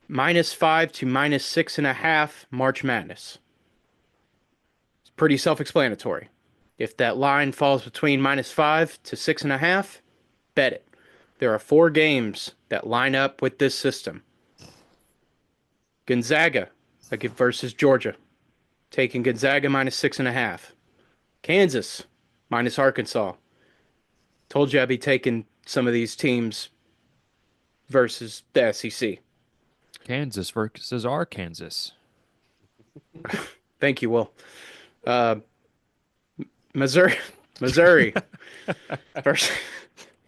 -5 to -6.5 March Madness. It's pretty self-explanatory. If that line falls between -5 to 6.5, bet it. There are 4 games that line up with this system. Gonzaga versus Georgia, taking Gonzaga -6.5. Kansas minus Arkansas. Told you I'd be taking some of these teams versus the SEC. Kansas versus Arkansas. Thank you, Will. Uh, Missouri, Missouri versus.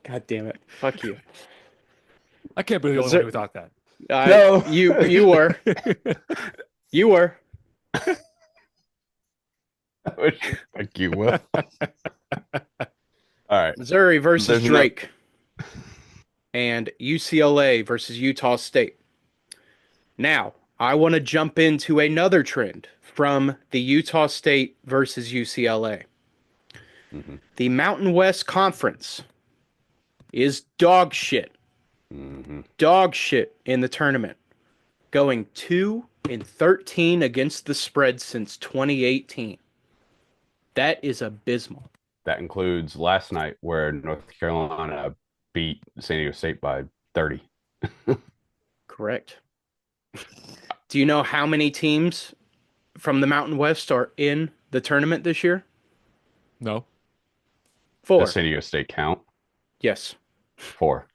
God damn it! Fuck you. I can't be the only Missouri- one who thought that. No. You were. You were. Thank you, Will. All right. Missouri versus There's no- Drake. And UCLA versus Utah State. Now, I want to jump into another trend from the Utah State versus UCLA. Mhm. The Mountain West Conference is dog shit. Mhm. Dog shit in the tournament. Going 2-13 against the spread since 2018. That is abysmal. That includes last night where North Carolina beat San Diego State by 30. Correct. Do you know how many teams from the Mountain West are in the tournament this year? No. 4. Does San Diego State count? Yes. 4.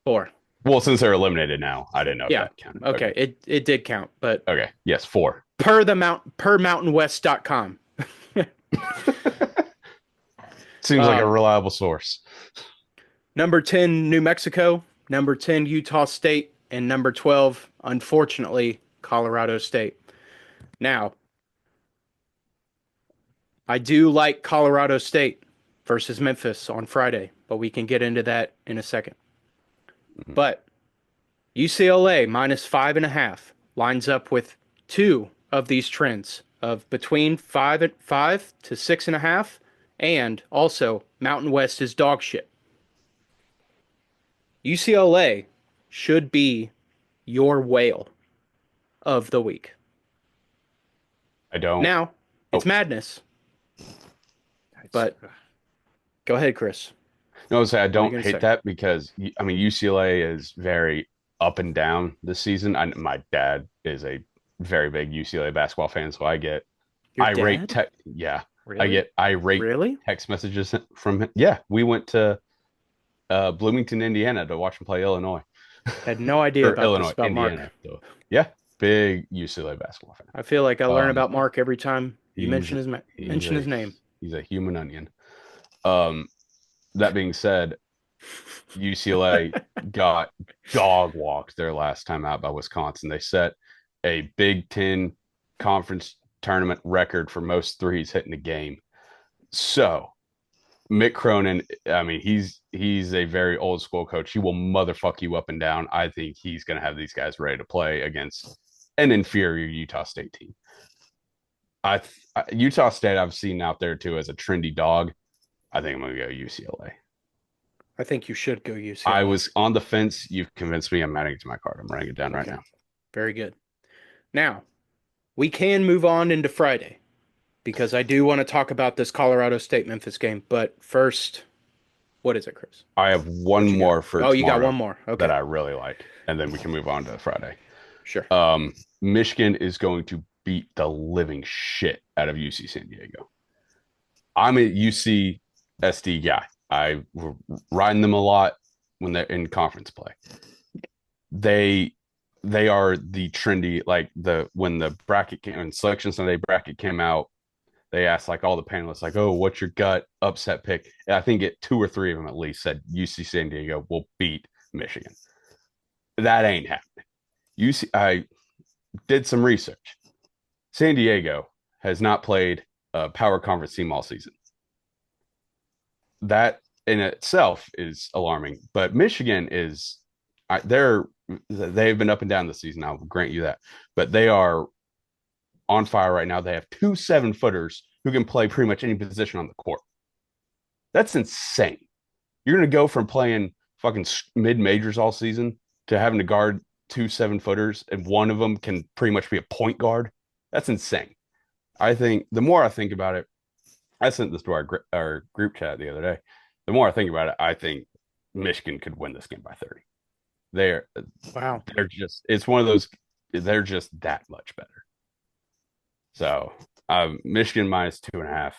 4. Well, since they're eliminated now, I didn't know Yeah. if that counted. Okay. It did count, but Okay. Yes, 4. per mountainwest.com. Seems like a reliable source. Number 10, New Mexico. Number 10, Utah State. And number 12, unfortunately, Colorado State. Now, I do like Colorado State versus Memphis on Friday, but we can get into that in a second. Mhm. But UCLA -5.5 lines up with 2 of these trends of between 5 to 6.5, and also Mountain West is dog shit. UCLA should be your whale of the week. I don't. Now, it's madness. But go ahead, Chris. No, I you don't gonna hate say? that because I mean UCLA is very up and down this season. My dad is a very big UCLA basketball fan, so I get Your irate. dad? Yeah, I Really? get irate Really? text messages from him. Yeah, we went to Bloomington, Indiana, to watch him play Illinois Had no idea or about Illinois, this about Indiana. Mark. So, yeah, big UCLA basketball fan. I feel like I learn Um, about Mark every time you he's- mention his name. He's a human onion. That being said, UCLA got dog walked their last time out by Wisconsin. They set a Big Ten conference tournament record for most threes hitting a game. So Mick Cronin, I mean, he's a very old school coach. He will motherfuck you up and down. I think he's going to have these guys ready to play against an inferior Utah State team. Utah State I've seen out there too as a trendy dog. I think I'm going to go UCLA. I think you should go UCLA. I was on the fence. You've convinced me. I'm adding it to my card. I'm writing it down right Okay. now. Very good. Now, we can move on into Friday because I do want to talk about this Colorado State Memphis game. But first, What is it, Chris? I have one What you got? more for Oh, you got tomorrow one more. that Okay, I really like, and then we can move on to Friday. sure. Michigan is going to beat the living shit out of UC San Diego. I'm a UC SD guy. I were riding them a lot when they're in conference play. They they are the trendy, like the when the bracket came when selection Sunday bracket came out, they asked like all the panelists like, "Oh, what's your gut upset pick?" And I think two or three of them at least said UC San Diego will beat Michigan. That ain't happening. UC I did some research. San Diego has not played a power conference team all season. That in itself is alarming. But Michigan is they've been up and down this season. I'll grant you that, but they are on fire right now. They have two 7-footers who can play pretty much any position on the court. That's insane. You're going to go from playing fucking mid majors all season to having to guard two 7-footers, and one of them can pretty much be a point guard. That's insane. I think the more I think about it, I sent this to our group chat the other day. The more I think about it, I think Michigan could win this game by 30. They're Wow. they're just it's one of those they're just that much better. So Michigan minus 2.5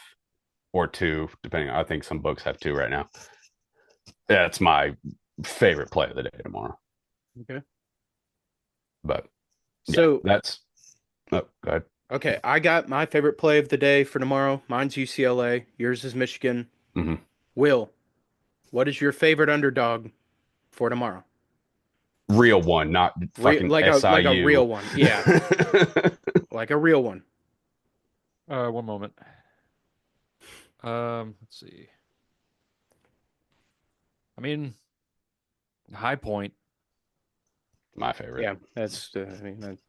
or 2, depending. I think some books have 2 right now. That's my favorite play of the day tomorrow. Okay. But yeah, So, that's go ahead. okay, I got my favorite play of the day for tomorrow. Mine's UCLA. Yours is Michigan. Mhm. Will, what is your favorite underdog for tomorrow? Real one, not fucking Like a SIU. real one. Yeah, like a real one. One moment. Let's see. I mean, High Point. My favorite. Yeah, that's I mean that's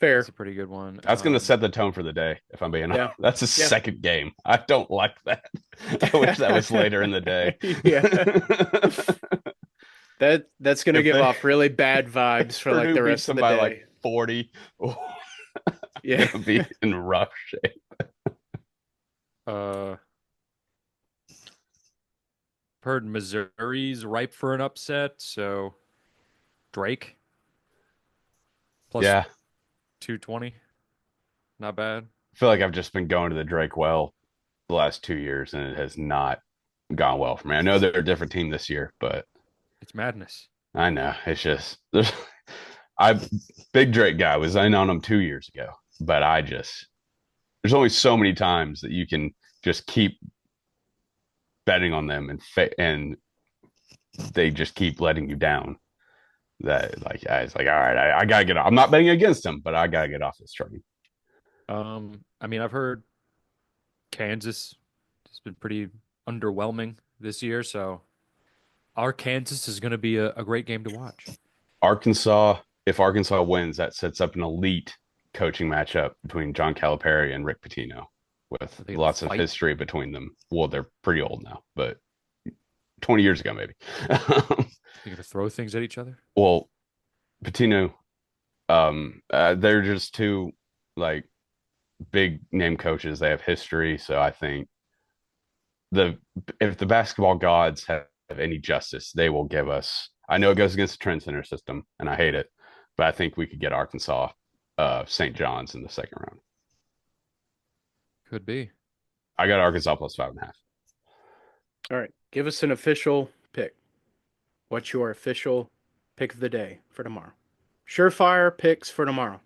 fair. That's a pretty good one. That's going to set the tone for the day, if I'm being Yeah. honest. That's his Yeah. second game. I don't like that. I wish that was later in the day. Yeah. That's gonna If give they- off really bad vibes for like Purdue the beats rest of them the by day. like 40. Yeah. Gonna be in rough shape. Heard Missouri's ripe for an upset, so Drake plus Yeah, 220. Not bad. I feel like I've just been going to the Drake well the last 2 years, and it has not gone well for me. I know they're a different team this year, but It's madness. I know it's just I big Drake guy was in on him 2 years ago, but there's only so many times that you can just keep betting on them and they just keep letting you down. That like I was like, all right, I gotta get off. I'm not betting against them, but I gotta get off this train. I mean, I've heard Kansas has been pretty underwhelming this year, so our Kansas is going to be a great game to watch. If Arkansas wins, that sets up an elite coaching matchup between John Calipari and Rick Pitino with They lots of fight? history between them. Well, they're pretty old now, but 20 years ago, maybe. They're going to throw things at each other. Well, Pitino, they're just two like big name coaches. They have history. So I think if the basketball gods have any justice, they will give us. I know it goes against the Trend Center system, and I hate it, but I think we could get Arkansas, St. John's in the second round. Could be. I got Arkansas plus 5.5. All right, give us an official pick. What's your official pick of the day for tomorrow? Surefire picks for tomorrow.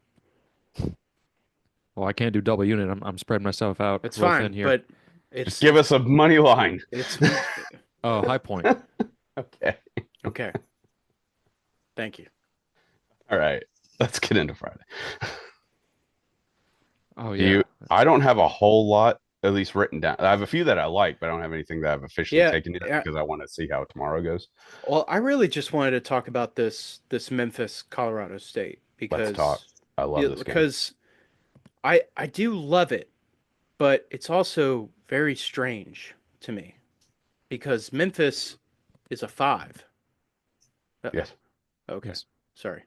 Well, I can't do double unit. I'm spreading myself out. It's real fine, thin here. but it's Just give us a money line. it's Oh, High Point. Okay. okay. Thank you. All right. Let's get into Friday. Oh Do yeah. you- I don't have a whole lot, at least written down. I have a few that I like, but I don't have anything that I've officially Yeah, taken yet yeah. because I want to see how tomorrow goes. Well, I really just wanted to talk about this Memphis Colorado State because Let's talk. I love yeah, this game. because I do love it, but it's also very strange to me because Memphis is a 5. Yes. Okay. Yes. Sorry.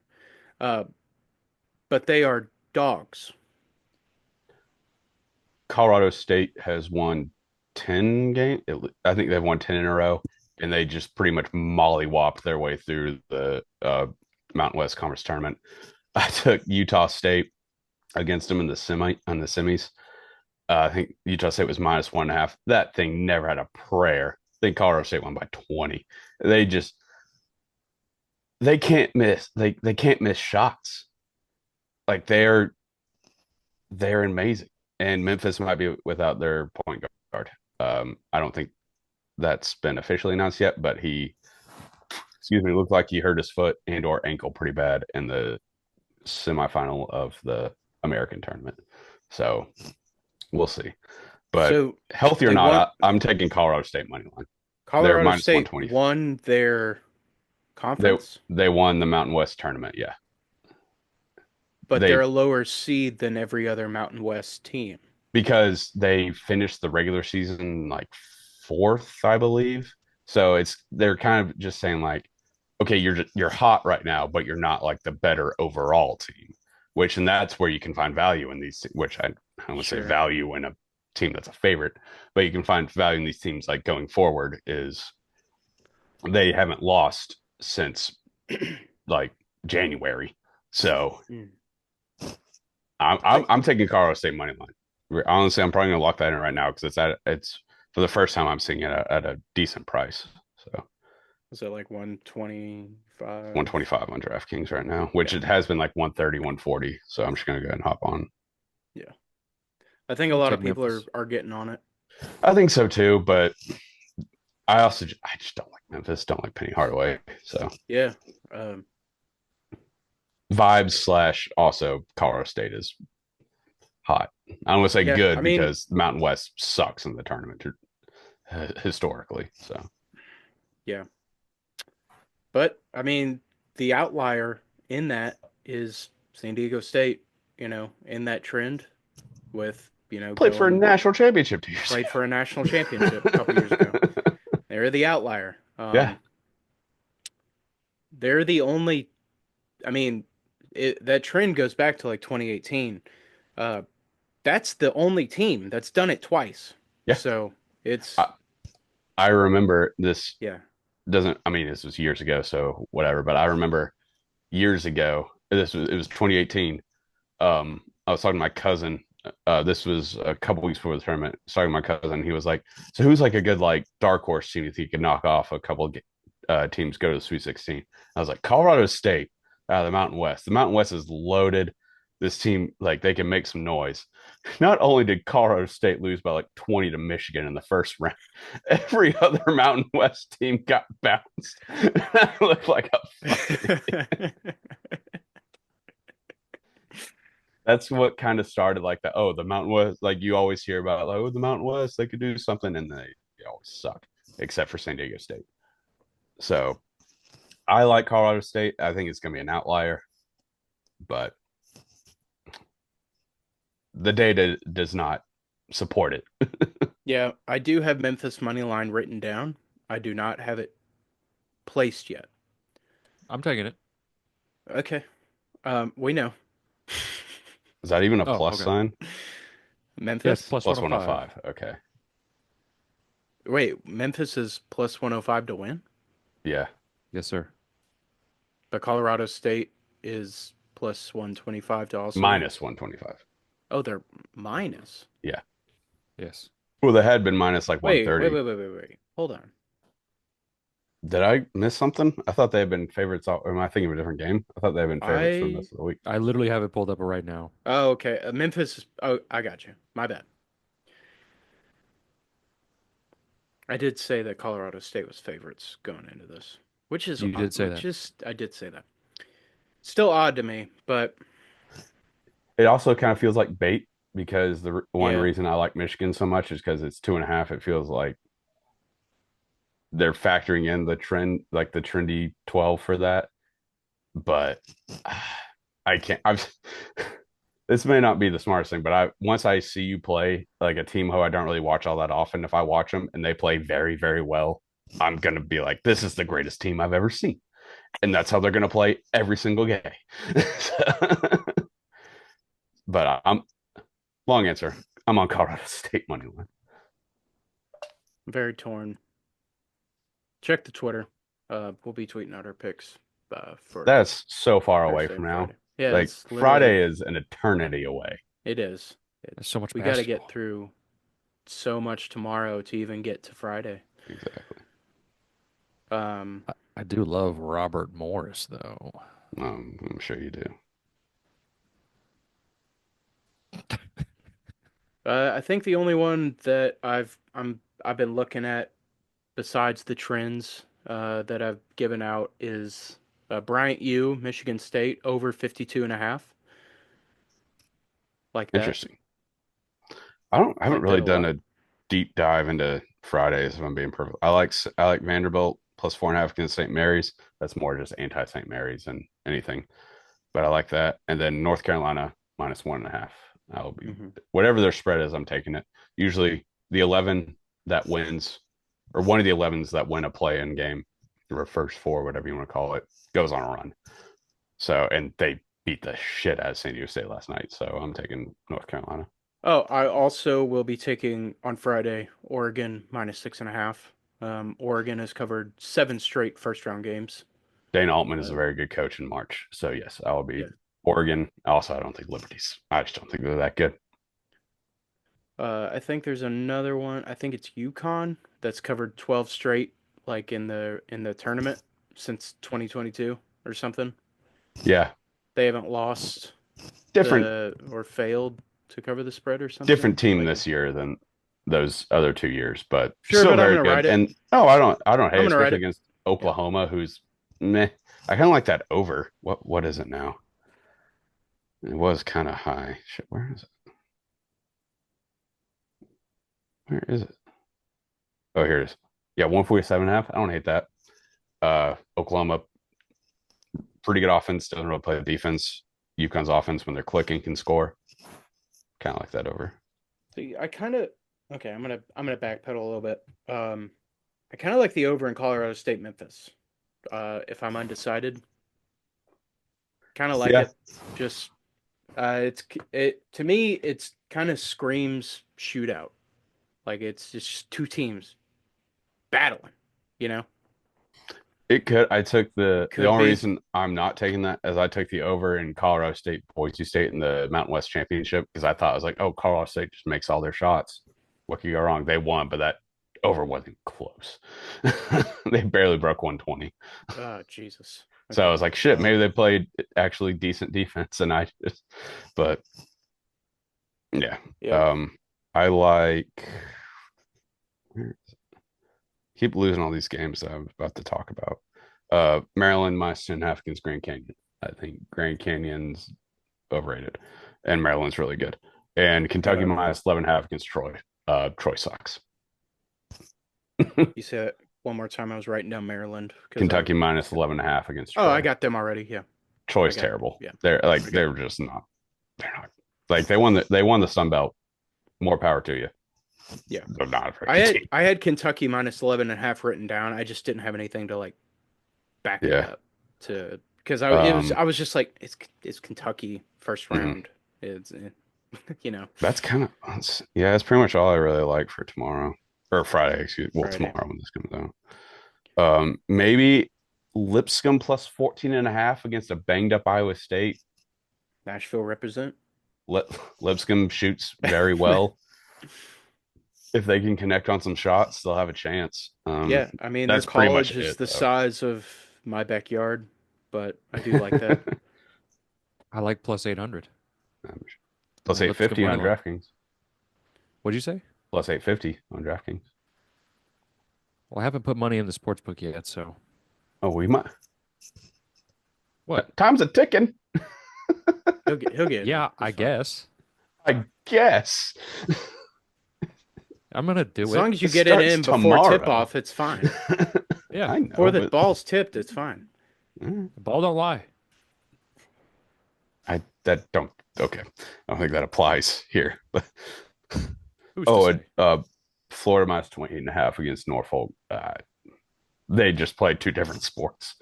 But they are dogs. Colorado State has won 10 game. I think they've won 10 in a row, and they just pretty much mollywopped their way through the Mountain West Conference tournament. I took Utah State against them in the semis. I think Utah State was -1.5. That thing never had a prayer. I think Colorado State won by 20. They just they can't miss. They can't miss shots. Like they're amazing. And Memphis might be without their point guard. I don't think that's been officially announced yet, but looked like he hurt his foot and or ankle pretty bad in the semifinal of the American tournament. So we'll see. But So healthy or they won. not, I'm taking Colorado State money line. They're Colorado State -120. won their conference, They won the Mountain West tournament. Yeah, but they they're a lower seed than every other Mountain West team. because they finished the regular season like fourth, I believe. So they're kind of just saying like, okay, you're hot right now, but you're not like the better overall team. And that's where you can find value in these. Which I would say Sure. value in a team that's a favorite, but you can find value in these teams like going forward is they haven't lost since like January. So Mm. I'm taking Colorado State money line. Honestly, I'm probably gonna lock that in right now because it's for the first time I'm seeing it at a decent price. So Was it like 125? 125 on DraftKings right now, which Yeah. it has been like 130, 140. So I'm just gonna go ahead and hop on. Yeah. I think a lot of Take people Memphis. are getting on it. I think so too, but I just don't like Memphis, don't like Penny Hardaway. So Yeah. vibes slash also Colorado State is hot. I don't want to say Yeah, good I mean, because Mountain West sucks in the tournament historically. So yeah. But I mean, the outlier in that is San Diego State, in that trend with, played for a going national championship 2 years played ago. for a national championship a couple years ago. They're the outlier. Yeah. They're the only, I mean, that trend goes back to like 2018. Uh, that's the only team that's done it twice. Yeah. So it's, I remember this yeah. this was years ago, so whatever, but I remember years ago, it was 2018. I was talking to my cousin. This was a couple weeks before the tournament. I was talking to my cousin. He was like, "So who's like a good like dark horse team if he could knock off a couple teams, go to the Sweet 16?" I was like, "Colorado State out of the Mountain West. The Mountain West is loaded. This team like they can make some noise." Not only did Colorado State lose by like 20 to Michigan in the first round, every other Mountain West team got bounced. I looked like a fucking That's what kind of started like the Mountain West, like you always hear about like, oh, the Mountain West, they could do something, and they always suck, except for San Diego State. So I like Colorado State. I think it's gonna be an outlier, but the data does not support it. Yeah, I do have Memphis money line written down. I do not have it placed yet. I'm taking it. Okay. We know. Is that even a Oh, plus okay. sign? Memphis? Yes, plus Plus 105. 105. Okay. Wait, Memphis is plus 105 to win, Yeah. Yes, sir. but Colorado State is plus 125 to also win. Minus 125. Oh, they're minus. Yeah. Yes. Well, they had been minus like Wait. 130. Hold on. Did I miss something? I thought they had been favorites. Or am I thinking of a different game? I thought they had been favorites for most of the week. I literally have it pulled up right now. Oh, okay. Memphis is, oh, I got you. My bad. I did say that Colorado State was favorites going into this, which is You did say which that. is I did say that. Still odd to me, but It also kind of feels like bait because the one Yeah. reason I like Michigan so much is because it's 2.5. It feels like they're factoring in the trend, like the trendy 12 for that. But I can't. This may not be the smartest thing, but once I see you play like a team who I don't really watch all that often, if I watch them and they play very, very well, I'm gonna be like, this is the greatest team I've ever seen, and that's how they're gonna play every single game. But I'm long answer. I'm on Colorado State money line. I'm very torn. Check the Twitter. We'll be tweeting out our picks for That's so far away Thursday from and now. Friday. Yeah, Like it's literally Friday is an eternity away. it is. There's so much We got to get basketball. through so much tomorrow to even get to Friday. Exactly. Um, I do love Robert Morris, though. I'm sure you do. I think the only one that I've been looking at besides the trends that I've given out is Bryant U, Michigan State over 52.5. Like that. Interesting. I haven't Like really that a done lot. a deep dive into Fridays if I'm being perfect. I like Vanderbilt plus 4.5 against St. Mary's. That's more just anti St. Mary's than anything. But I like that. And then North Carolina minus 1.5. I'll be Hmm. whatever their spread is, I'm taking it. Usually the 11 that wins, or one of the 11s that win a play-in game, or first four, whatever you want to call it, goes on a run. So, and they beat the shit out of San Diego State last night. So I'm taking North Carolina. Oh, I also will be taking on Friday Oregon minus 6.5. Oregon has covered seven straight first round games. Dana Altman is a Uh, very good coach in March. So yes, I will be yeah. Oregon. Also, I don't think Liberty's. I just don't think they're that good. I think there's another one. I think it's UConn that's covered 12 straight, like in the tournament since 2022 or something. Yeah, They haven't lost different the or failed to cover the spread or different something. team Like, this year than those other 2 years, but sure, still but I'm very gonna good. ride it. And oh, I don't I'm hate, gonna ride especially it. against Yeah. Oklahoma, who's meh. I kind of like that over. What is it now? It was kind of high. Shit, where is it? Where is it? Oh, here it is. Yeah, 147.5. I don't hate that. Oklahoma, pretty good offense, doesn't really play the defense. UConn's offense, when they're clicking, can score. Kind of like that over. See, I kind of okay. I'm gonna backpedal a little bit. I kind of like the over in Colorado State Memphis. If I'm undecided, kind of like Yeah, it. Just it to me, it's kind of screams shootout. Like it's just two teams battling. You know, it could. I took it the could only be. reason I'm not taking that is I took the over in Colorado State, Boise State in the Mountain West Championship because I thought I was like, oh, Colorado State just makes all their shots. What could go wrong? They won, but that over wasn't close. They barely broke 120. Oh Jesus. So I Okay. was like, shit, maybe they played actually decent defense, and I just, but yeah, Yeah. um, I like keep losing all these games that I'm about to talk about. Maryland minus 2.5 against Grand Canyon. I think Grand Canyon's overrated, and Maryland's really good. And Kentucky Uh, minus 11.5 against Troy. Troy sucks. you said it one more time. I was writing down Maryland because I. Kentucky minus 11.5 against Oh, I Troy. got them already. Yeah, I Troy's got. terrible. Yeah, They're like I got. they're just not. They're not like they won the Sun Belt. More power to you. Yeah. They're not a very good team. I had Kentucky minus 11.5 written down. I just didn't have anything to like back it Yeah. up to because Um. I was just like it's Kentucky first Mhm. round. It's you know That's kind of yeah. That's pretty much all I really like for tomorrow or Friday. Excuse. Well, Friday. tomorrow when this comes out. Maybe Lipscomb plus 14.5 against a banged up Iowa State. Nashville represent. Lipscomb shoots very well. If they can connect on some shots, they'll have a chance. Yeah, I mean their That's pretty much college is it the though. size of my backyard, but I do like that. I like plus 800 Plus on Lipscomb 850 money on line. DraftKings. What'd you say? Plus 850 on DraftKings. Well, I haven't put money in the sports book yet, so Oh, we might. what? Time's a ticking. He'll get it. Yeah, It's I fine. guess I guess. I'm gonna As do it. long as you It get it starts in before tip tomorrow. off, it's fine. Yeah, I Before know, the but ball's tipped, it's fine. the ball don't lie. I that don't okay. I don't think that applies here. But Who's to oh, say? Florida minus 28.5 against Norfolk. They just played two different sports.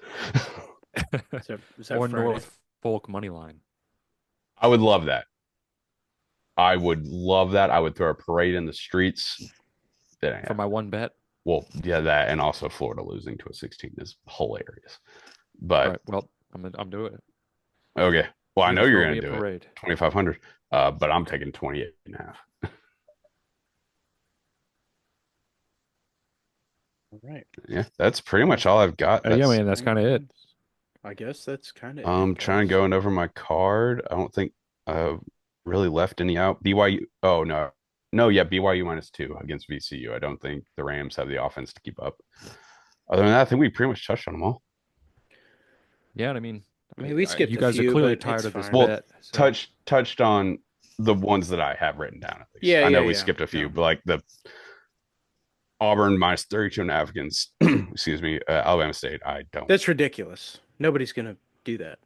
Is that Or Friday? Norfolk money line. I would love that. I would love that. I would throw a parade in the streets It ain't for happening. my one bet. Well, yeah, that and also Florida losing to a 16 is hilarious. All But right, well, I'm doing it. okay. Well, I You're know gonna you're throw going me to a do it. parade. 2,500. But I'm taking 28 and a half. All right. Yeah, that's pretty much all I've got. Yeah, That's man, that's kind of it. I guess that's kind of I'm it, trying guys. going over my card. I don't think I really left any out. BYU. Oh no. No, yeah, BYU -2 against VCU. I don't think the Rams have the offense to keep up. Other than that, I think we pretty much touched on them all. I Yeah, mean, we skipped you a guys are few, clearly but tired it's of this fine. Well, bet. So. touched on the ones that I have written down at least. Yeah, I know yeah, we yeah. skipped a few, No. but like the Auburn -32 and a half against, excuse me, Alabama State. I don't. That's ridiculous. Nobody's gonna do that.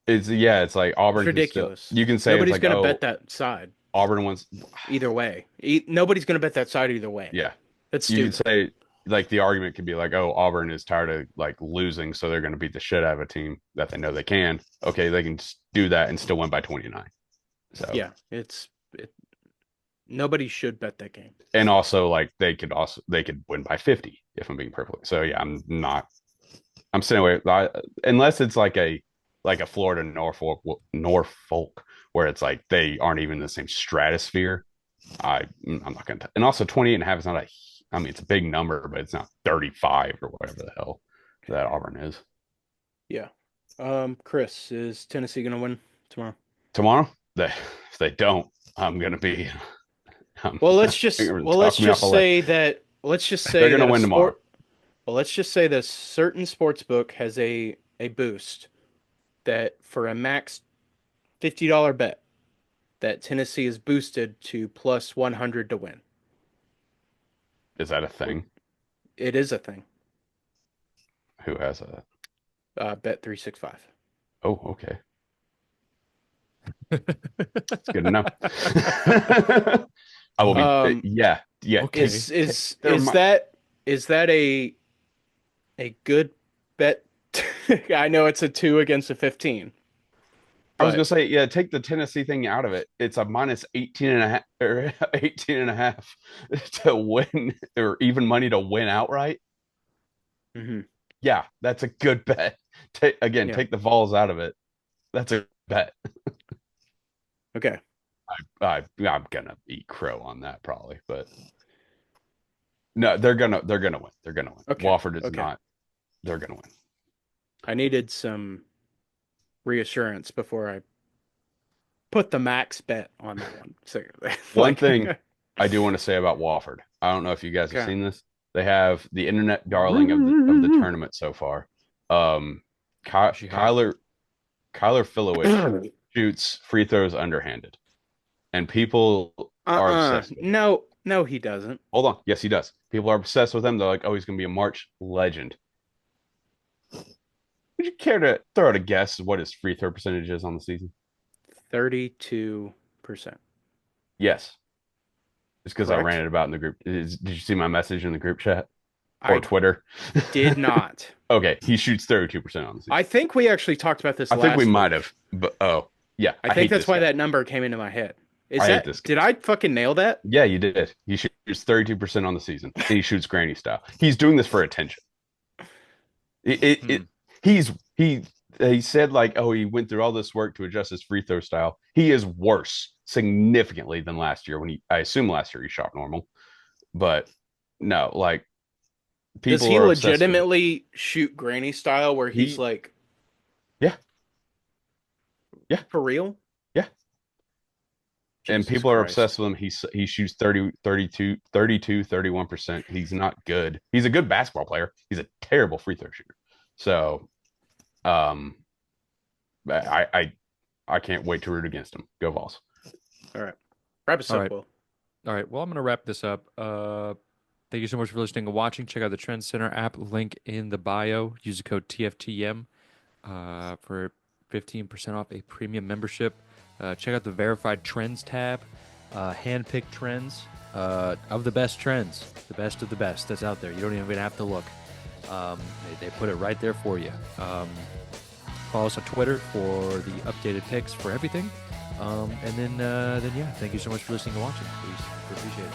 It's like Auburn It's can still. ridiculous. You can say it's Nobody's like, gonna oh, bet that side Auburn wants. either way. Nobody's gonna bet that side either way. Yeah, That's you could stupid. say like the argument could be like, oh, Auburn is tired of like losing, so they're going to beat the shit out of a team that they know they can. Okay, they can just do that and still win by 29. So Yeah, nobody should bet that game. and also like they could win by 50 if I'm being perfectly. So yeah, I'm staying away unless it's like a Florida Norfolk where it's like they aren't even in the same stratosphere. I'm not going to. And also 28 and a half is not a. I mean, it's a big number, but it's not 35 or whatever the hell that Auburn is. Yeah. Chris, is Tennessee gonna win tomorrow? Tomorrow, if they don't, I'm going to be. Well, let's just say that They're going to win tomorrow. Well, let's just say that certain sports book has a boost that for a max $50 bet that Tennessee is boosted to plus 100 to win. Is that a thing? It is a thing. Who has a Bet 365. Oh, okay. It's good enough. I will be. Yeah. Okay. Is that a good bet? I know it's a 2 against a 15. I was gonna say, yeah, take the Tennessee thing out of it. It's a minus 18 and a half or 18 and a half to win or even money to win outright. Mm-hmm. Yeah, that's a good bet. Take the Vols out of it. That's a bet. Okay. I'm gonna eat crow on that probably, but no, they're gonna win. They're gonna win. Okay. Wofford is not. They're gonna win. I needed some reassurance before I put the max bet on that one. So, one thing I do want to say about Wofford, I don't know if you guys have seen this. They have the internet darling of the tournament so far. Kyler Filowich shoots free throws underhanded, and people are obsessed with him. No, he doesn't. Hold on. Yes, he does. People are obsessed with him. They're like, oh, he's going to be a March legend. Would you care to throw out a guess what his free throw percentage is on the season? 32%. Yes. Just because I ran it about in the group. Did you see my message in the group chat or Twitter? Did not. Okay, he shoots 32% on the season. I think we actually talked about this. I think we might have, but yeah. I think that's why that number came into my head. Did I fucking nail that? Yeah, you did. He shoots 32% on the season, and he shoots granny style. He's doing this for attention. He said like, oh, he went through all this work to adjust his free throw style. He is worse significantly than last year I assume last year he shot normal, but no, like people. Does he legitimately shoot granny style where he's like, yeah, for real? Yeah. And people are obsessed with him. He shoots 32, 31%. He's not good. He's a good basketball player. He's a terrible free throw shooter. So, I can't wait to root against him. Go Vols. All right. Wrap us up, Will. All right. Well, I'm going to wrap this up. Thank you so much for listening and watching. Check out the Trend Center app. Link in the bio. Use the code TFTM for 15% off a premium membership. Check out the Verified Trends tab. Handpicked trends of the best trends. The best of the best that's out there. You don't even have to look. They put it right there for you. Follow us on Twitter for the updated picks for everything. And then yeah, thank you so much for listening and watching. We appreciate it.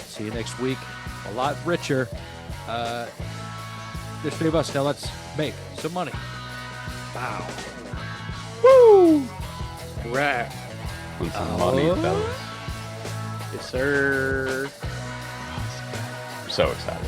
See you next week. A lot richer. There's 3 of us. Now let's make some money. Wow. Woo! Right. With some money, fellas. Yes, sir. I'm so excited.